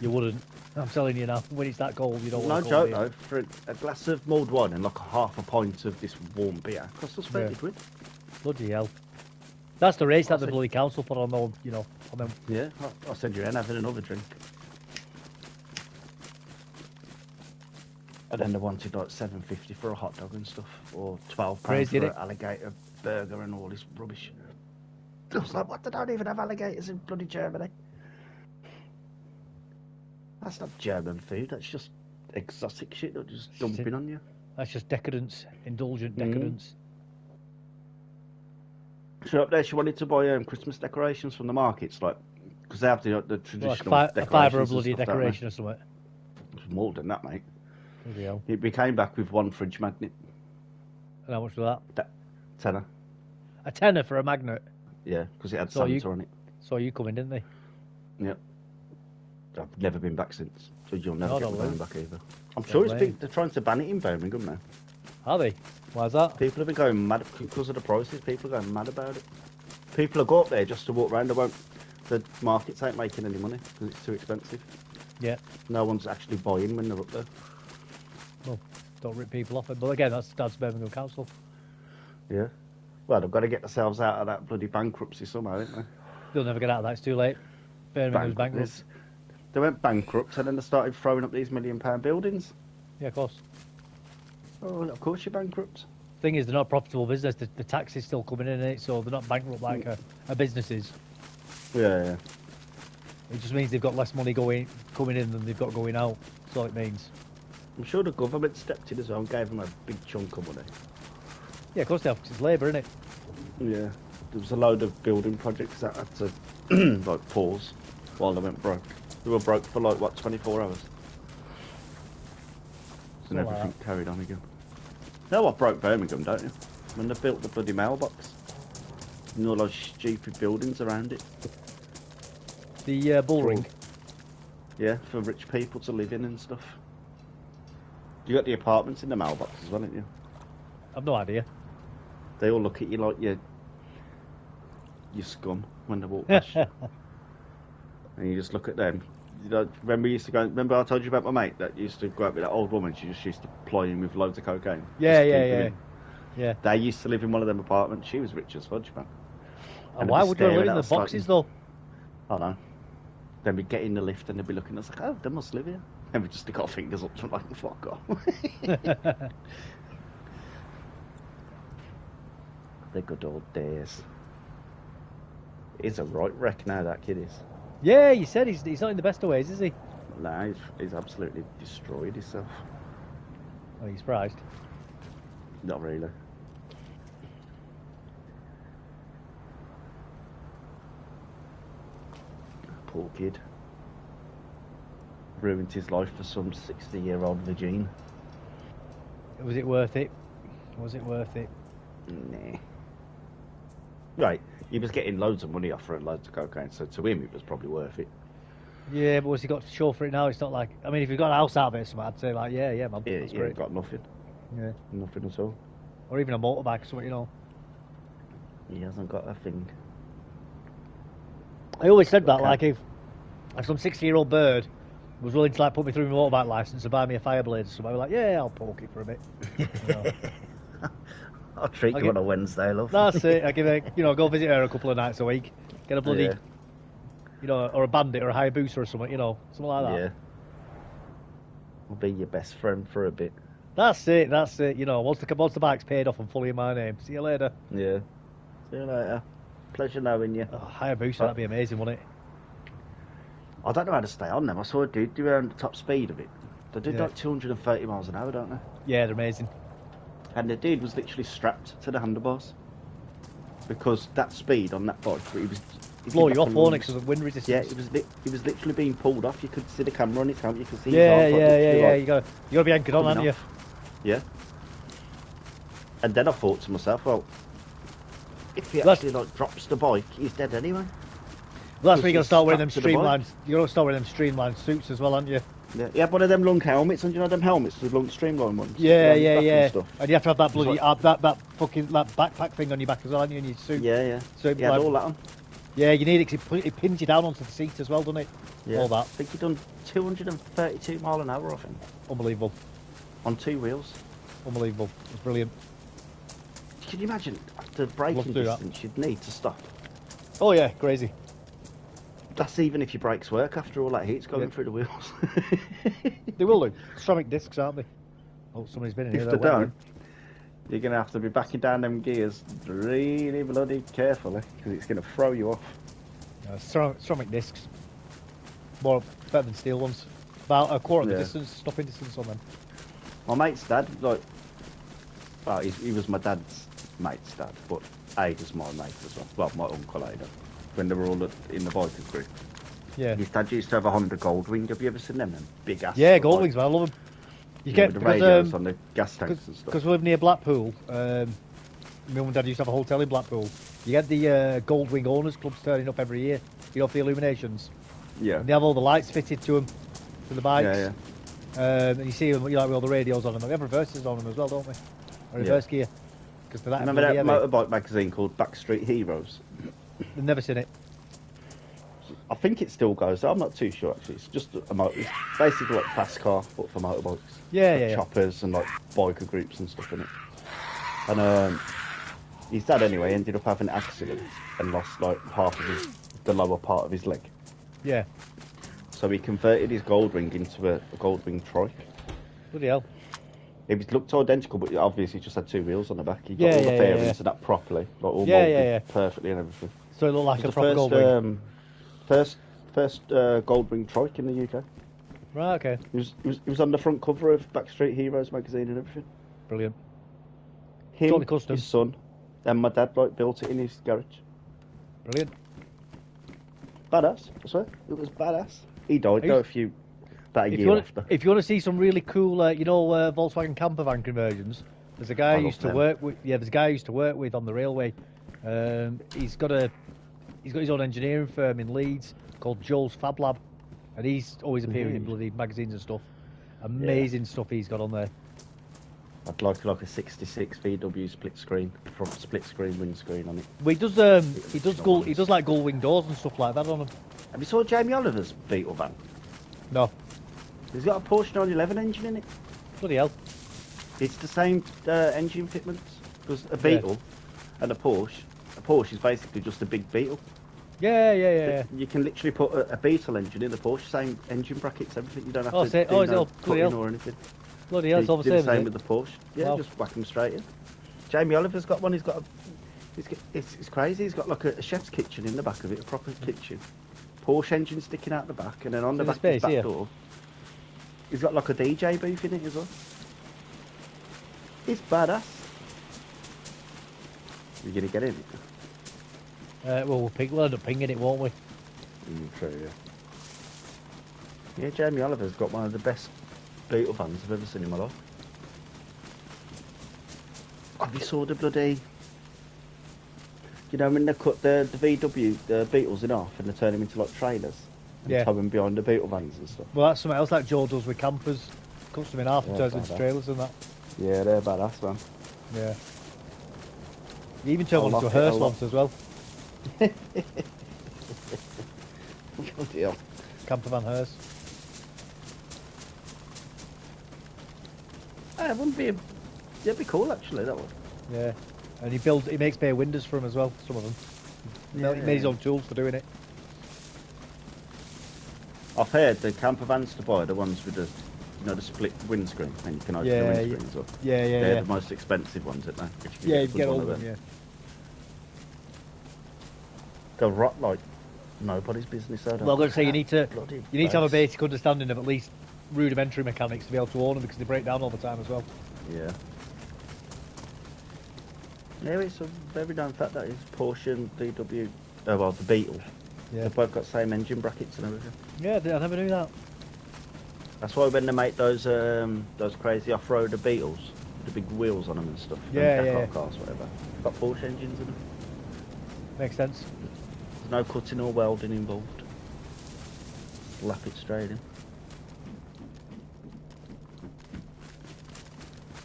You wouldn't. I'm telling you now, when it's that cold, you don't want No a cold joke beer. though, for a glass of mulled wine and like a half a pint of this warm beer costs us 30 quid. Bloody hell. That's the race that I'll the say- bloody council put on them, you know, on them. Yeah, I'll send you in having another drink. And then they wanted like $7.50 for a hot dog and stuff, or £12 Crazy, for innit? an alligator burger and all this rubbish. I was like, what? They don't even have alligators in bloody Germany. That's not German food. That's just exotic shit they're just dumping on you. That's just decadence, indulgent Mm. decadence. So up there, she wanted to buy Christmas decorations from the markets, like because they have the Like traditional a decorations. fiver of and bloody stuff, don't they? decoration or something. It's more than that, mate. Bloody hell. We came back with one fridge magnet, And how much was that? tenner. A tenner for a magnet. Yeah, because it had So you- Santa on it. Saw you coming, didn't they? Yep. I've never been back since, so you'll never No, get don't me going worry. back either. I'm sure Don't blame. they're trying to ban it in Birmingham now. Are they? Why's that? People have been going mad because of the prices. People are going mad about it. People will go up there just to walk around. The markets ain't making any money because it's too expensive. Yeah. No one's actually buying when they're up there. Well, don't rip people off it. But again, that's Birmingham Council. Yeah. Well, they've got to get themselves out of that bloody bankruptcy somehow, haven't they? They'll never get out of that. It's too late. Birmingham's bankrupt. Bankrupt. They went bankrupt and then they started throwing up these £1 million buildings. Yeah, of course. Oh, of course you're bankrupt. Thing is, they're not a profitable business. The tax is still coming in it, so they're not bankrupt like a business is. Yeah, yeah. It just means they've got less money coming in than they've got going out. That's all it means. I'm sure the government stepped in as well and gave them a big chunk of money. Yeah, of course they have, 'cause it's labour, innit? Yeah. There was a load of building projects that had to like pause while they went broke. They were broke for like, what, 24 hours? And Something like everything carried on again. You know what broke Birmingham, don't you? When they built the bloody mailbox. And all those stupid buildings around it. The bull ring. Yeah, for rich people to live in and stuff. You got the apartments in the mailbox as well, haven't you? I've no idea. They all look at you like you're scum when they walk past you. And you just look at them. You know, remember I told you about my mate that used to go out with that old woman? She just used to ply in with loads of cocaine. Yeah, Just keep yeah, them yeah. in. Yeah. They used to live in one of them apartments. She was rich as fudge, man. And why would you live in the boxes, though? I don't know. Then we'd get in the lift and they'd be looking at us like, oh, they must live here. And we'd just stick our fingers up to them like, fuck off. The good old days. He's a right wreck now, that kid is. Yeah, you said he's not in the best of ways, is he? Nah, he's absolutely destroyed himself. Are you surprised? Not really. Poor kid. Ruined his life for some 60-year-old virgin. Was it worth it? Was it worth it? Nah. Right, he was getting loads of money off her and loads of cocaine, so to him it was probably worth it. Yeah, but what's he got to show for it now? It's not like... I mean, if you got a house out of it, something, I'd say, like, yeah, man, Yeah, that's yeah, great. got nothing. Yeah. Nothing at all. Or even a motorbike or something, you know. He hasn't got a thing. I always said that, Okay. like, if some 60-year-old bird was willing to, like, put me through my motorbike licence and buy me a Fireblade or something, I'd be like, yeah, I'll poke it for a bit. You know. I'll treat I'll you give- on a Wednesday, love. That's it. I give it, go visit her a couple of nights a week. Get a bloody, Yeah. or a Bandit or a Hayabusa or something, something like that. Yeah. I'll be your best friend for a bit. That's it. Once the bike's paid off and fully in my name. See you later. Yeah. See you later. Pleasure knowing you. Oh, Hayabusa, that'd be amazing, wouldn't it? I don't know how to stay on them. I saw a dude do the top speed of it. They do Yeah. like 230 miles an hour, don't they? Yeah, they're amazing. And the dude was literally strapped to the handlebars. Because that speed on that bike, he was... he Blow did you like off, a won't it, lunge. because of wind resistance. Yeah, he was literally being pulled off. You could see the camera on his helmet. You could see his Yeah, arms, like, literally, yeah. like, You gotta be anchored on, coming aren't you? off. Yeah. And then I thought to myself, well, if he That's- actually like drops the bike, he's dead anyway. Well, that's Because where you're gonna he's start wearing them strapped to the bike. streamlined. You're gonna start wearing them streamlined suits as well, aren't you? Yeah, he had one of them long helmets, and you know them helmets, the long streamline ones. Yeah, around his yeah, back yeah. And stuff. And you have to have that It was bloody that fucking that backpack thing on your back as well, aren't you? In your suit. Yeah, yeah. So He had like- all that on. Yeah, you need it 'cause it pins you down onto the seat as well, doesn't it? Yeah. All that. I think he done 232 mile an hour, I think, Unbelievable. on 2 wheels. Unbelievable. It's brilliant. Can you imagine the Love braking to do that. distance you'd need to stop? Oh yeah, crazy. That's even if your brakes work after all that heat's going Yeah. through the wheels. They will do. Ceramic discs, aren't they? Oh, somebody's been in here. If they they're don't, wearing. you're going to have to be backing down them gears really bloody carefully, because it's going to throw you off. Ceramic discs. Better than steel ones. About a quarter of the Yeah. distance, stopping distance on them. My mate's dad, like, well, he was my dad's mate's dad, but Ada's my mate as well. Well, my uncle Ada, when they were all in the biker group. Yeah. His dad used to have a Honda Goldwing. Have you ever seen them? Big ass. Yeah, like, Goldwings, man. I love them. You with get the radios on because the gas tanks and stuff. because we live near Blackpool. My mum and dad used to have a hotel in Blackpool. You get the Goldwing owners clubs turning up every year. You know, for the illuminations. Yeah. And they have all the lights fitted to them for the bikes. Yeah, And you see them, you know, like with all the radios on them. They have reverses on them as well, don't they? Or reverse gear. Because they're that Remember that bloody heavy. motorbike magazine called Backstreet Heroes? I've never seen it. I think it still goes. I'm not too sure actually. It's just a motor. It's basically like fast car, but for motorbikes. Yeah, Like yeah, yeah. choppers and like biker groups and stuff in it. And his dad anyway ended up having an accident and lost like half of the lower part of his leg. Yeah. So he converted his Goldwing into a Goldwing trike. Bloody hell. It looked identical, but obviously just had 2 wheels on the back. He got Yeah, all the yeah, yeah, fairings yeah. and that properly, like all Yeah, moulded yeah, yeah. perfectly and everything. So it looked like It a was proper the Goldwing. first Goldwing trike in the UK. Right, okay. He was on the front cover of Backstreet Heroes magazine and everything. Brilliant. Him, Totally custom. his son, and my dad built it in his garage. Brilliant. Badass, I swear. It was badass. He died though about a If year you, want, after. if you want to see some really cool, Volkswagen camper van conversions, there's a guy I love used to them. work with. Yeah, there's a guy I used to work with on the railway. He's got his own engineering firm in Leeds called Joel's Fab Lab, and he's always appearing in bloody magazines and stuff. Amazing stuff he's got on there. I'd like a 66 VW split screen windscreen on it. Well, he does like gull-wing doors and stuff like that on them. Have you saw Jamie Oliver's Beetle van? No, He's got a Porsche 911 engine in it. bloody hell. It's the same engine fitments. Because a Beetle and a Porsche is basically just a big Beetle. Yeah. You can literally put a Beetle engine in the Porsche, same engine brackets, everything. You don't have Oh, to say- do oh, is it no all- bloody cutting hell. or anything. Bloody hell, it's You all the do same, the same is with it? the Porsche. Yeah, Wow. just whack them straight in. Jamie Oliver's got one. It's crazy. He's got like a chef's kitchen in the back of it, a proper kitchen. Porsche engine sticking out the back, and then on the In the back of his space, back yeah. door, he's got like a DJ booth in it as well. It's badass. You gonna get in it? We'll end up pinging it, won't we? True, yeah. Yeah, Jamie Oliver's got one of the best Beetle vans I've ever seen in my life. Have you saw the bloody... You know when they cut the VW, the Beetles in half and they turn them into like trailers? And Yeah. tow them behind the Beetle vans and stuff? Well, that's something else like Joe does with campers. Cuts them in half and Yeah, turns them into badass. trailers and that. Yeah, they're badass, man. Yeah. You even turned I one into a like it a hearse lot. once as well. Bloody hell. Camper van hearse. It wouldn't be... It'd be cool actually, that one. Yeah. And he makes bare windows for them as well, some of them. He made his own tools for doing it. I've heard the camper vans to buy, the ones with the, the split windscreen, and you can open the windscreens up. Yeah, They're the most expensive ones, aren't they? If Yeah, you good get one all of of them, yeah. Go rot like nobody's business. Well, I'm going to say you need to have a base. basic understanding of at least rudimentary mechanics to be able to own them because they break down all the time as well. Yeah. Yeah, it's a very known fact that is Porsche and VW. Oh well, the Beetle. Yeah. They've both got same engine brackets and everything. Yeah, I never knew that. That's why when they make those crazy off-roader Beetles, with the big wheels on them and stuff, Yeah, them yeah, Dakar yeah. cars, whatever, they've got Porsche engines in them. Makes sense. There's no cutting or welding involved. Lap it straight in.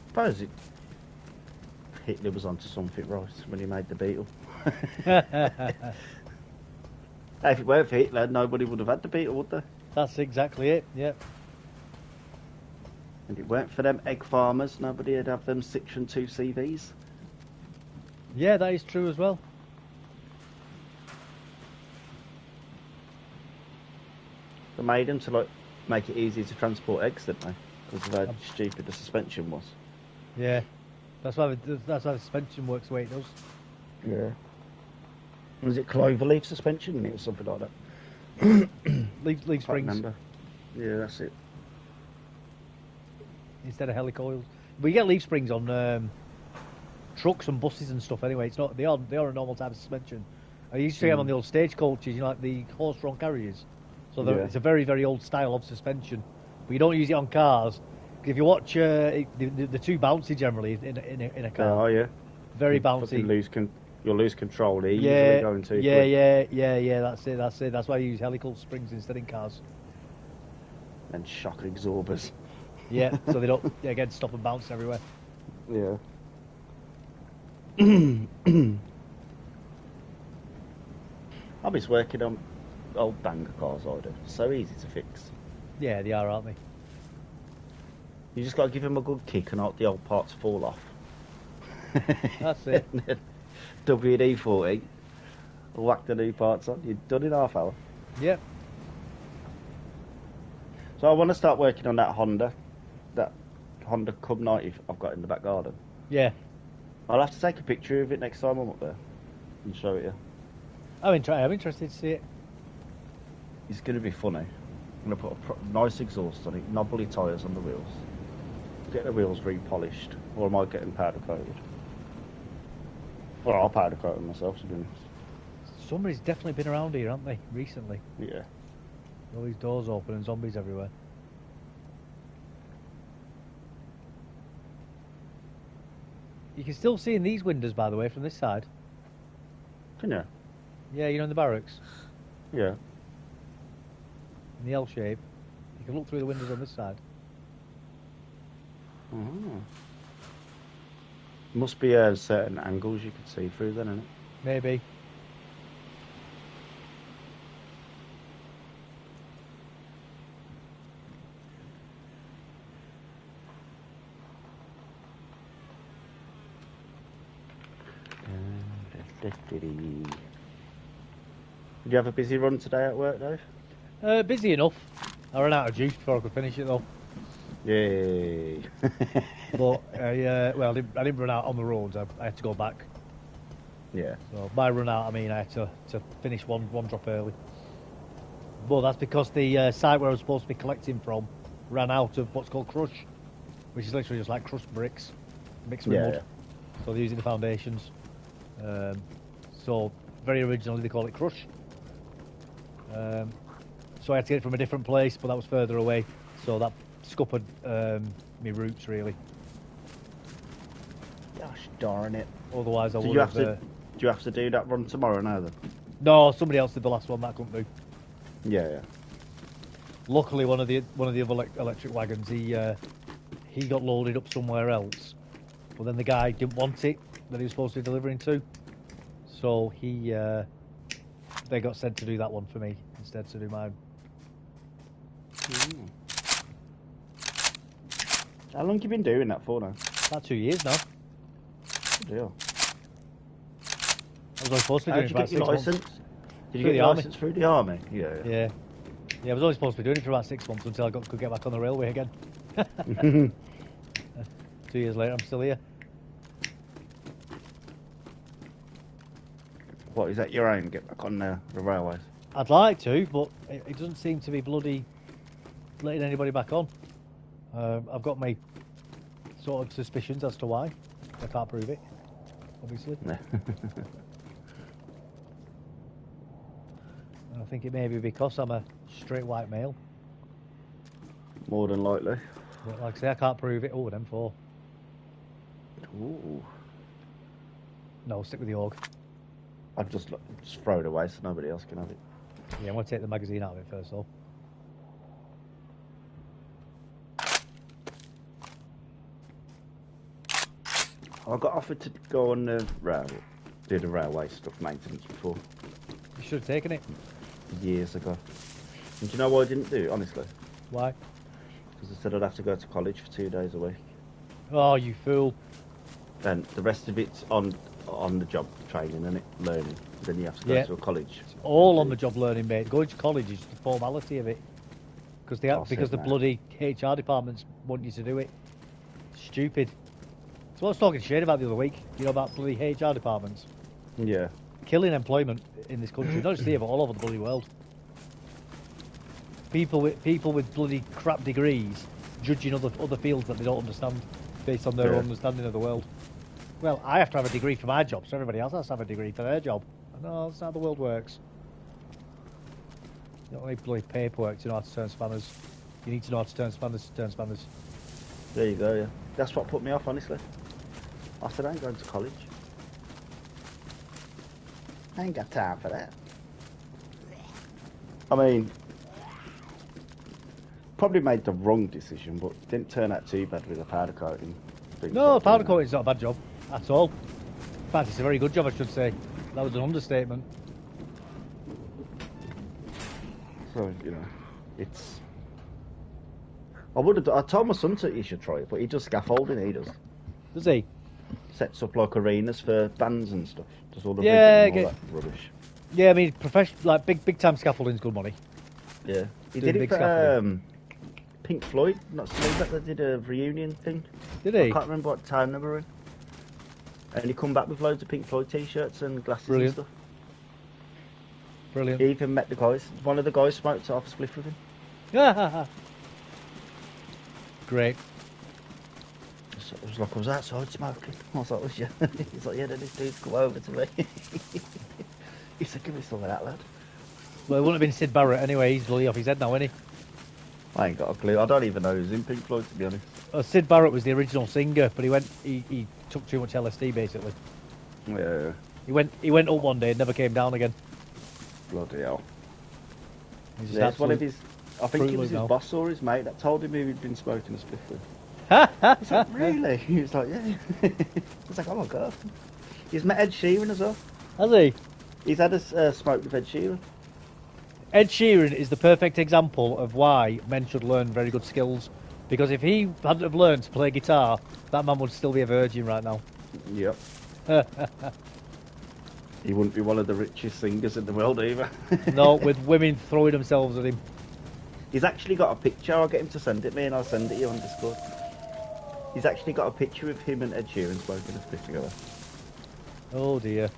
Suppose Hitler was onto something right when he made the Beetle. If it weren't for Hitler, nobody would have had the Beetle, would they? That's exactly it. Yep. And it weren't for them egg farmers, nobody would have them Section 2 CVs. Yeah, that is true as well. They made them to like make it easy to transport eggs, didn't they? Because of how stupid the suspension was. Yeah. That's why the suspension works the way it does. Yeah. Was it cloverleaf suspension? It was something like that. Leaf Can't springs remember. Yeah, that's it. instead of helicoils. We get leaf springs on trucks and buses and stuff. Anyway, it's not. They are a normal type of suspension. I used to get them on the old stagecoaches, you know, like the horse-drawn carriages. So it's a very, very old style of suspension. But you don't use it on cars. If you watch, they're too bouncy generally in a car. Oh yeah. Very You bouncy. You'll lose control easily Yeah, going too quick. yeah. That's it. That's why you use helical springs instead in cars. And shock absorbers. Yeah, so they don't again stop and bounce everywhere. Yeah. I was working on old banger cars I do. So easy to fix. Yeah, they are, aren't they? You just got to give them a good kick and hope the old parts fall off. That's it. WD-40, whack the new parts on. You're done in half hour. Yep. So I want to start working on that Honda Cub 90 I've got in the back garden. Yeah. I'll have to take a picture of it next time I'm up there and show it you. I'm interested to see it. It's going to be funny. I'm going to put a nice exhaust on it, knobbly tyres on the wheels, get the wheels repolished, or am I getting powder coated? Well, I'll powder coat them myself, to be honest. Somebody's definitely been around here, haven't they, recently? Yeah. All these doors open and zombies everywhere. You can still see in these windows, by the way, from this side. Can you? Yeah, you know, in the barracks, Yeah. in the L shape. You can look through the windows on this side. Oh. Must be certain angles you could see through then, innit? Maybe. Did you have a busy run today at work, Dave? Busy enough. I ran out of juice before I could finish it though. Yay. But I didn't run out on the roads. I had to go back. Yeah. So by run out, I mean I had to finish one drop early. But that's because the site where I was supposed to be collecting from ran out of what's called crush, which is literally just like crushed bricks mixed with mud. Yeah. So they're using the foundations. So very originally they call it crush. So I had to get it from a different place, but that was further away. So that scuppered my routes really. Gosh darn it. Otherwise I Do would you have. have to? Do you have to do that run tomorrow now then? No, somebody else did the last one that I couldn't do. Yeah. Luckily, one of the other electric wagons, he got loaded up somewhere else, but then the guy didn't want it that he was supposed to be delivering to, so they got sent to do that one for me instead to do mine. Mm. How long have you been doing that for now? About 2 years now. Good deal. I was only supposed to be How doing did it you for about get your 6 months. license? Did you Through get the your army. license through the army? Yeah. Yeah, I was only supposed to be doing it for about 6 months until I could get back on the railway again. 2 years later, I'm still here. What, is that your aim? Get back on the railways? I'd like to, but it doesn't seem to be bloody letting anybody back on. I've got my sort of suspicions as to why. I can't prove it, obviously. No. And I think it may be because I'm a straight white male. more than likely. But like I say, I can't prove it. Oh, them 4. Ooh. No, stick with the org. I'd just throw it away so nobody else can have it. Yeah, I'm going to take the magazine out of it first, though. I got offered to go on the do the railway stuff maintenance before. You should have taken it. Years ago. And do you know why I didn't do it, honestly? Why? Because I said I'd have to go to college for 2 days a week. Oh, you fool. And the rest of it's on the job training and learning. Then you have to go to a college. It's all on the job learning, mate. Going to college is the formality of it. Because the bloody HR departments want you to do it. Stupid. So I was talking shit about the other week. You know about bloody HR departments? Yeah. Killing employment in this country, not just here, but all over the bloody world. People with bloody crap degrees judging other fields that they don't understand based on their understanding of the world. Well, I have to have a degree for my job, so everybody else has to have a degree for their job. No, that's not how the world works. You don't need bloody paperwork to know how to turn spanners. You need to know how to turn spanners to turn spanners. There you go, yeah. That's what put me off, honestly. I said, I ain't going to college. I ain't got time for that. I mean, probably made the wrong decision, but didn't turn out too bad with the powder coating. No, powder coating's not a bad job at all. In fact, it's a very good job, I should say. That was an understatement. So, you know, it's... I told my son he should try it, but he does scaffolding, he does. Does he? Sets up like arenas for bands and stuff. Does all the rigging and all that rubbish. Yeah, I mean, professional, like big time scaffolding's good money. Yeah, he did it for Pink Floyd. Not so long back, they did a reunion thing. Did he? I can't remember what time they were in. And he come back with loads of Pink Floyd t-shirts and glasses and stuff. Brilliant. He even met the guys. One of the guys smoked half a spliff with him. Great. It was like I was outside smoking. I was like, was you? He's like, yeah, then this dude's come over to me. He said, give me some of that, lad. Well, it wouldn't have been Sid Barrett anyway. He's bloody off his head now, isn't he? I ain't got a clue. I don't even know who's in Pink Floyd, to be honest. Sid Barrett was the original singer, but he took too much LSD, basically. Yeah. He went up one day and never came down again. Bloody hell. Yeah, it's one of his... I think it was his boss or his mate that told him he'd been smoking a spliff with. He's like, really? He was like, yeah. I was like, oh my god. He's met Ed Sheeran as well. Has he? He's had a smoke with Ed Sheeran. Ed Sheeran is the perfect example of why men should learn very good skills. Because if he hadn't have learned to play guitar, that man would still be a virgin right now. Yep. He wouldn't be one of the richest singers in the world either. No, with women throwing themselves at him. He's actually got a picture. I'll get him to send it me and I'll send it you on Discord. He's actually got a picture of him and Ed Sheeran smoking a spliff together. Oh dear.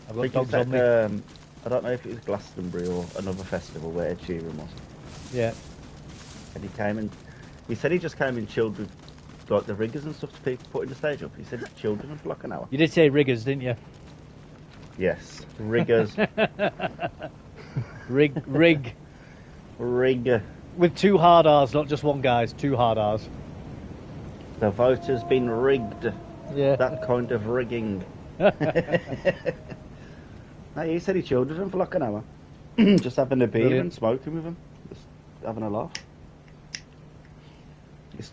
I've got dogs on me. I don't know if it was Glastonbury or another festival where Ed Sheeran was. Yeah. And he came and... He said he just came and chilled with like the riggers and stuff to people putting the stage up. He said he chilled with them for like an hour. You did say riggers, didn't you? Yes. Riggers. Rig. With 2 hard R's, not just one, guys. 2 hard R's. The vote has been rigged. Yeah. That kind of rigging. No, he said he chilled with them for like an hour. Just having a beer and smoking with them. Just having a laugh. It's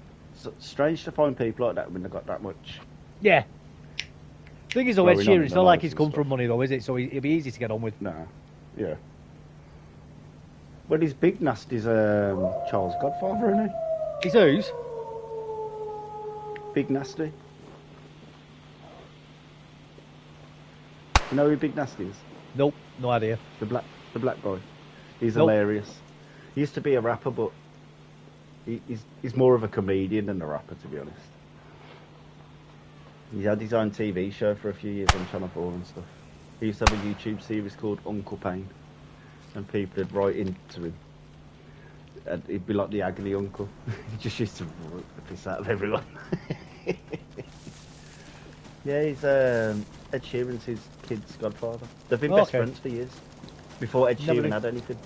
strange to find people like that when they've got that much. Yeah. Thing is, though, Ed Sheeran, it's not like he's come from money, though, is it? So it'll be easy to get on with. Nah. Yeah. Well, he's Big Nasty's Charles' godfather, isn't he? He's whose? Big Nasty. You know who Big Nasty is? Nope, no idea. The black guy. He's hilarious. He used to be a rapper, but he's more of a comedian than a rapper, to be honest. He had his own TV show for a few years on Channel 4 and stuff. He used to have a YouTube series called Uncle Pain, and people would write into him. And he'd be like the agony uncle. He just used to rip the piss out of everyone. Yeah, he's Ed Sheeran's his kid's godfather. They've been best friends for years. Before Ed Sheeran had anything.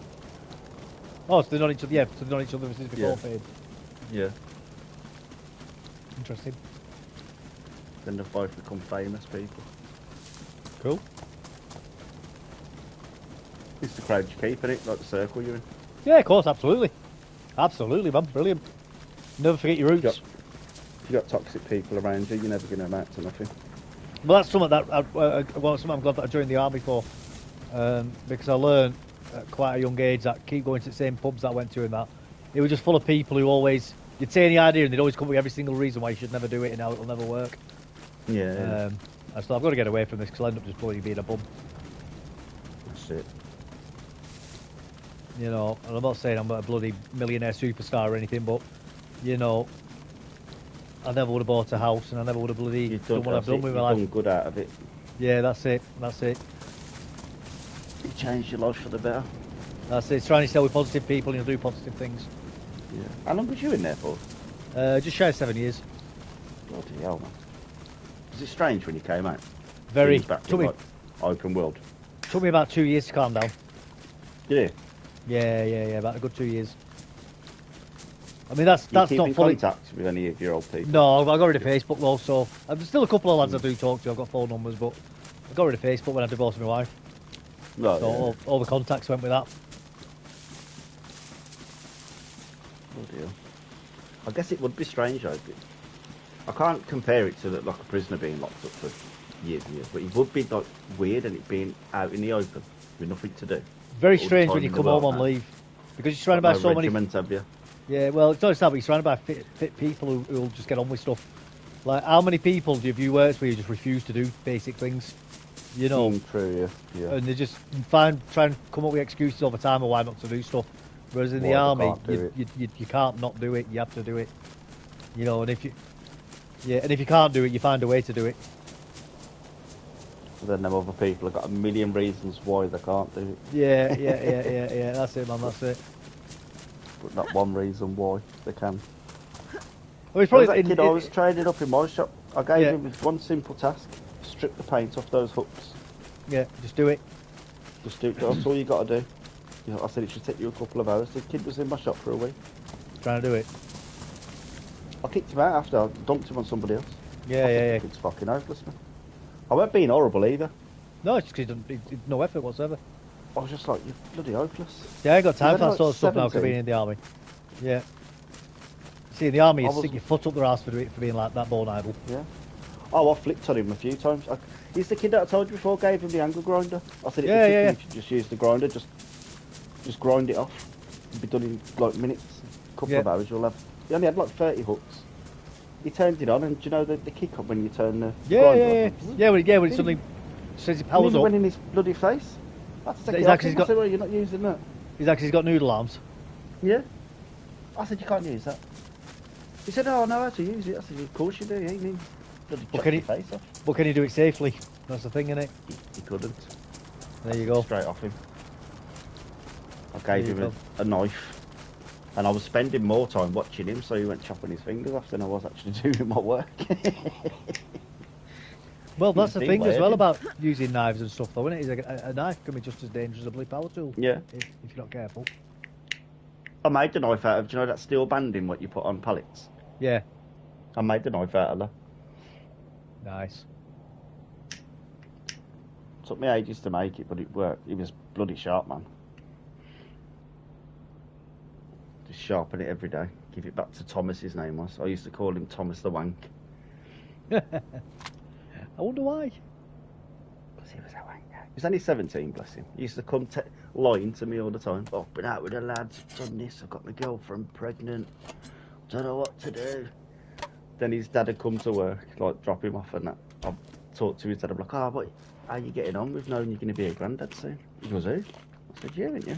Oh, so they've known each other, so they've known each other since before fame. Yeah. Interesting. Then they've both become famous people. Cool. It's the crowd you keep in it, like the circle you're in. Yeah, of course, absolutely. Absolutely, man. Brilliant. Never forget your roots. If you've got toxic people around you, you're never going to amount to nothing. Well, that's something that something I'm glad that I joined the army for, because I learned at quite a young age that keep going to the same pubs that I went to and that it was just full of people who always you'd say any idea and they'd always come up with every single reason why you should never do it and how it'll never work. Yeah. I thought I've got to get away from this because I'll end up just bloody being a bum. That's it. You know, and I'm not saying I'm a bloody millionaire superstar or anything, but you know, I never would have bought a house and I never would have bloody done what I've done with my life. You've done good out of it. Yeah, that's it. That's it. You changed your life for the better. That's it. It's trying to sell with positive people and you'll do positive things. Yeah. How long was you in there for? Just shy of 7 years. Bloody hell, man. Was it strange when you came out? Very. Back in, like, open world. Took me about 2 years to calm down. Did it? Yeah, about a good 2 years. I mean, that's keep not in fully. contact with any of your old people? No, I got rid of Facebook though, so there's still a couple of lads I do talk to. I've got phone numbers, but I got rid of Facebook when I divorced my wife. Right, So yeah. all the contacts went with that. Oh dear. I guess it would be strange, though. I can't compare it to like a prisoner being locked up for years and years, but it would be like weird and it being out in the open with nothing to do. Very All the strange time when you in the come world home on now. leave because you're surrounded by No so many. regiment, have you? Yeah, well, it's not just that, but you're surrounded by fit people who'll just get on with stuff. Like, how many people have you worked with who just refuse to do basic things? You know, True, yeah. and they just try and come up with excuses all the time of why not to do stuff. Whereas in the Why they army, can't do you can't not do it. You have to do it. You know, and if you can't do it, you find a way to do it. Then them other people have got a million reasons why they can't do it, Yeah. That's it, man. That's it. but not one reason why they can. Well, it's There was probably that kid I was training up in my shop. I gave Yeah. him one simple task: strip the paint off those hooks. yeah, just do it. Just do it. That's all you got to do. You know, I said it should take you a couple of hours. The kid was in my shop for a week. Trying to do it. I kicked him out after I dumped him on somebody else. Yeah. The kid's fucking hopeless, man. I weren't being horrible either. No, it's because no effort whatsoever. I was just like, you're bloody hopeless. Yeah, I ain't got time Was for I that like sort of stuff now, 'cause 17? being in the army. Yeah. See, in the army, you I was- stick your foot up their ass for being like that born idle. Yeah. Oh, I flicked on him a few times. He's the kid that I told you before gave him the angle grinder. I said, Yeah. if you just use the grinder, just grind it off. It'll be done in like minutes, a couple of hours. You'll have. He only had like 30 hooks. He turned it on, and do you know the kick up when you turn the grinder on? Yeah, when it suddenly says it powers He up. went in his bloody face. That's He's take it off actually him. I got- said, well, you're not using that. He's got noodle arms. Yeah. I said, you can't use that. He said, oh, I know how to use it. I said, of course you do. You ain't mean bloody Well, chop can your he- face off. But can you do it safely? That's the thing, innit? He couldn't. There you go. Straight off him. I gave There you him a knife, and I was spending more time watching him, so he went chopping his fingers off than I was actually doing my work. Well, that's the Big thing as way, well isn't about using knives and stuff, though, isn't it? A knife can be just as dangerous as a bloody power tool. Yeah. If you're not careful. I made the knife out of, do you know that steel banding what you put on pallets? Yeah. I made the knife out of that. Nice. Took me ages to make it, but it worked. It was bloody sharp, man. Just sharpen it every day. Give it back to Thomas, his name was. I used to call him Thomas the Wank. I wonder why. Because he was a wanker. He was only 17, bless him. He used to come lying to me all the time. Oh, I've been out with the lads, done this, I've got my girlfriend pregnant, don't know what to do. Then his dad had come to work, like drop him off and that. I'd talk to his dad, I'm like, oh, what, how are you getting on? We've known you're going to be a granddad soon. He goes, who? I said, you, ain't you?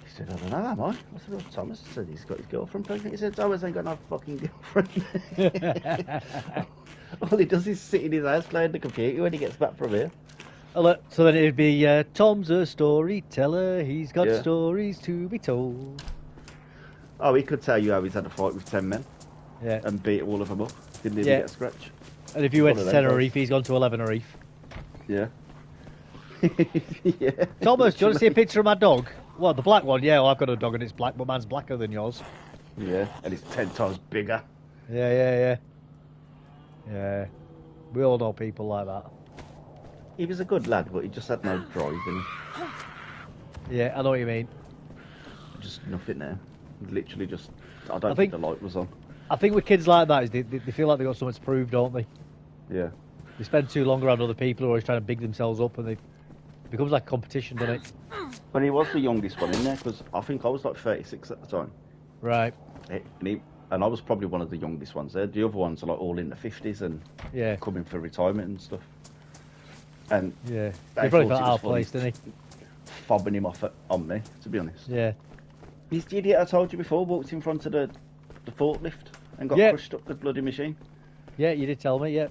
He said, I don't know, am I? I said, well, Thomas said he's got his girlfriend pregnant. He said, Thomas ain't got no fucking girlfriend. All he does is sit in his house playing the computer when he gets back from here. So then it'd be Tom's a storyteller. He's got Yeah. stories to be told. Oh, he could tell you how he's had a fight with 10 men Yeah. and beat all of them up. Didn't even Yeah. get a scratch. And if you went One to of them Tenerife, he's gone to 11 Reef. Yeah. Yeah. Thomas, do you want to see a picture of my dog? What, the black one? Yeah, well, I've got a dog and it's black, but mine's blacker than yours. Yeah, and it's 10 times bigger. Yeah. We all know people like that. He was a good lad, but he just had no drive in him. Yeah, I know what you mean. Just nothing there. Literally just, I don't think the light was on. I think with kids like that, is they feel like they've got something to prove, don't they? Yeah. They spend too long around other people who are always trying to big themselves up, and it becomes like competition, doesn't it? But he was the youngest one in there, because I think I was like 36 at the time. Right. And I was probably one of the youngest ones there. The other ones are like all in the 50s and coming for retirement and stuff. And yeah, they probably felt out of place, didn't he? Fobbing him off on me, to be honest. Yeah. He's the idiot I told you before walked in front of the forklift and got crushed up the bloody machine. Yeah, you did tell me, yeah.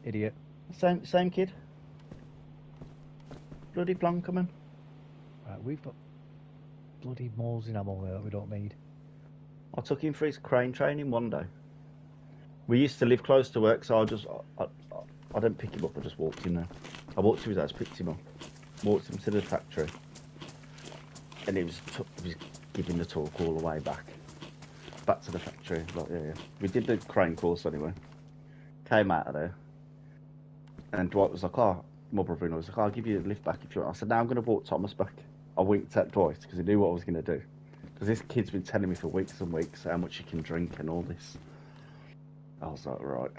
Idiot. Same kid. Bloody plonker, man. Right, we've got bloody moles in ammo there that we don't need. I took him for his crane training one day. We used to live close to work, so I didn't pick him up, I just walked him there. I walked to his house, picked him up, walked him to the factory, and he was giving the talk all the way back to the factory. Like, yeah. We did the crane course anyway. Came out of there, and Dwight was like, "Oh," my brother-in-law was like, "I'll give you a lift back if you want." I said, "No, I'm going to walk Thomas back." I winked at Dwight because he knew what I was going to do. Because this kid's been telling me for weeks and weeks how much he can drink and all this. I was like, right.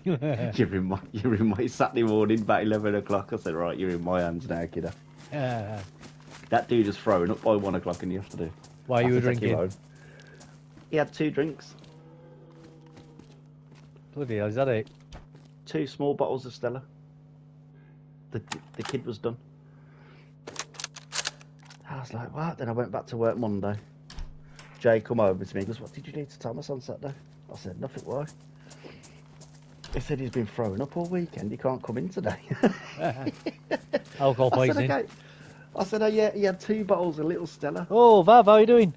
you're in my Saturday morning, about 11 o'clock. I said, right, you're in my hands now, kiddo. That dude is throwing up by 1 o'clock in the afternoon. Why you were drinking? He had 2 drinks. Bloody hell, is that it? 2 small bottles of Stella. The kid was done. I was like, what? Then I went back to work Monday. Jay come over to me and goes, what did you do to Thomas on Saturday? I said, nothing, why? He said he's been throwing up all weekend, he can't come in today. Alcohol poisoning. I said, oh yeah, he had 2 bottles of little Stella. Oh, Vav, how are you doing?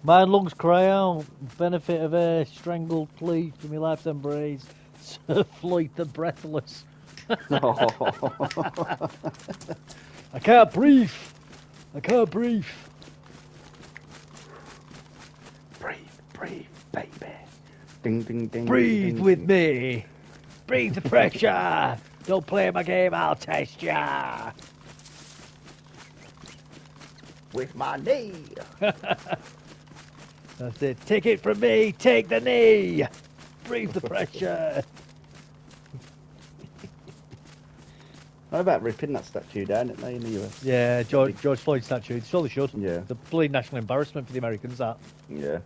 My lungs cry out, benefit of air, strangled plea for my life's embrace, Sir Floyd the Breathless. I can't breathe. Breathe, baby. Ding, ding, ding. Breathe with me. Breathe the pressure. Don't play my game, I'll test ya. With my knee. That's it. Take it from me. Take the knee. Breathe the pressure. How about ripping that statue down, didn't they, in the US? Yeah, George Floyd statue. They surely should. Yeah. It's a bloody national embarrassment for the Americans, that. Yeah.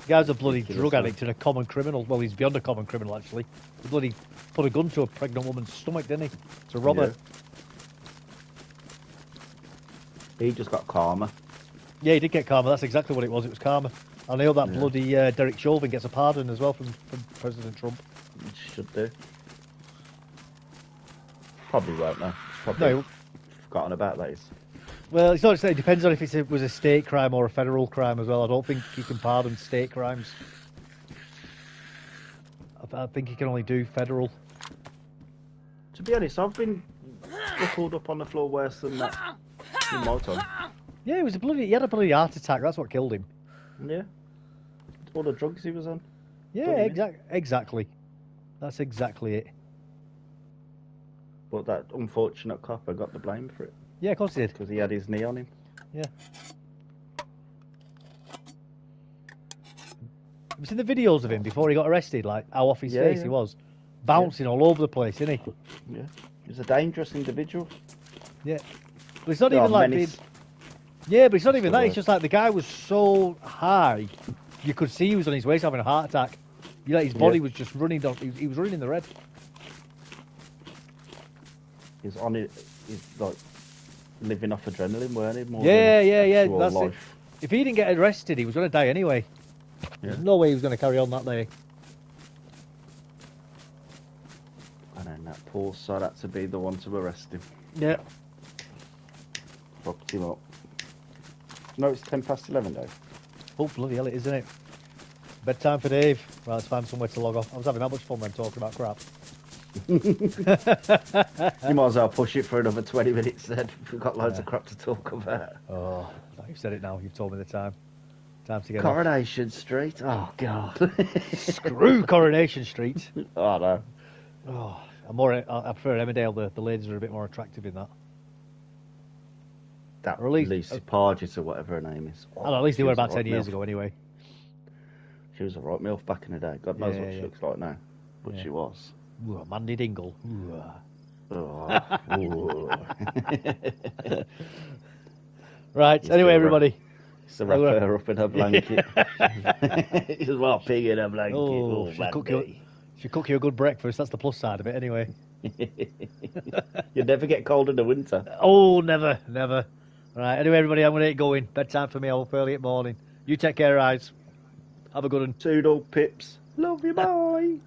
The guy's a bloody drug addict and a common criminal. Well, he's beyond a common criminal, actually. He bloody put a gun to a pregnant woman's stomach, didn't he? It's a robber. Yeah. He just got karma. Yeah, he did get karma. That's exactly what it was. It was karma. And I hope that bloody Derek Chauvin gets a pardon as well from President Trump. He should do. Probably won't, though. Probably forgotten about that. Well, it's not. It depends on if it was a state crime or a federal crime as well. I don't think you can pardon state crimes. I think you can only do federal. To be honest, I've been pulled up on the floor worse than that in my time. Yeah, he had a bloody heart attack. That's what killed him. Yeah. All the drugs he was on. Yeah, exactly. That's exactly it. But that unfortunate copper got the blame for it. Yeah, of course he did. Because he had his knee on him. Yeah. Have you seen the videos of him before he got arrested? Like, how off his face he was. Bouncing all over the place, isn't he? Yeah. He's a dangerous individual. Yeah. But it's not even like being... Yeah, but it's not even that. It's just like the guy was so high, you could see he was on his way to having a heart attack. You know, his body was just running down. He was running in the red. He's on it. He's like living off adrenaline, weren't he? More yeah. That's it. If he didn't get arrested, he was going to die anyway. Yeah. There's no way he was going to carry on that day. And then that poor sod had to be the one to arrest him. Yeah. Fucked him up. No, it's 11:10, Dave. Oh, bloody hell, it is, isn't it? Bedtime for Dave. Right, let's find somewhere to log off. I was having that much fun when talking about crap. You might as well push it for another 20 minutes then. We've got loads of crap to talk about. Oh, you've said it now. You've told me the time. Time to get Coronation Street. Oh God. Screw Coronation Street. Oh no. Oh, I prefer Emmerdale. The ladies are a bit more attractive in that. That Or at least- Lucy Pargett or whatever her name is. Well, at least they She were was a about 10 right years milf. ago, anyway. She was a right milf back in the day. God knows Yeah, what she yeah. looks like now, but Yeah. she was. Ooh, Mandy Dingle. Ooh. Oh. Ooh. Right. He's Anyway, gonna everybody. It's to wrap her up in her blanket. She's well pig in her blanket. Oh, Oh, she'll cook you a good breakfast. That's the plus side of it, anyway. You'd never get cold in the winter. Oh, never, never. Right. Anyway, everybody, I'm going to get going. Bedtime for me. I'm up early at morning. You take care, guys. Have a good one. Toodle pips. Love you, bye.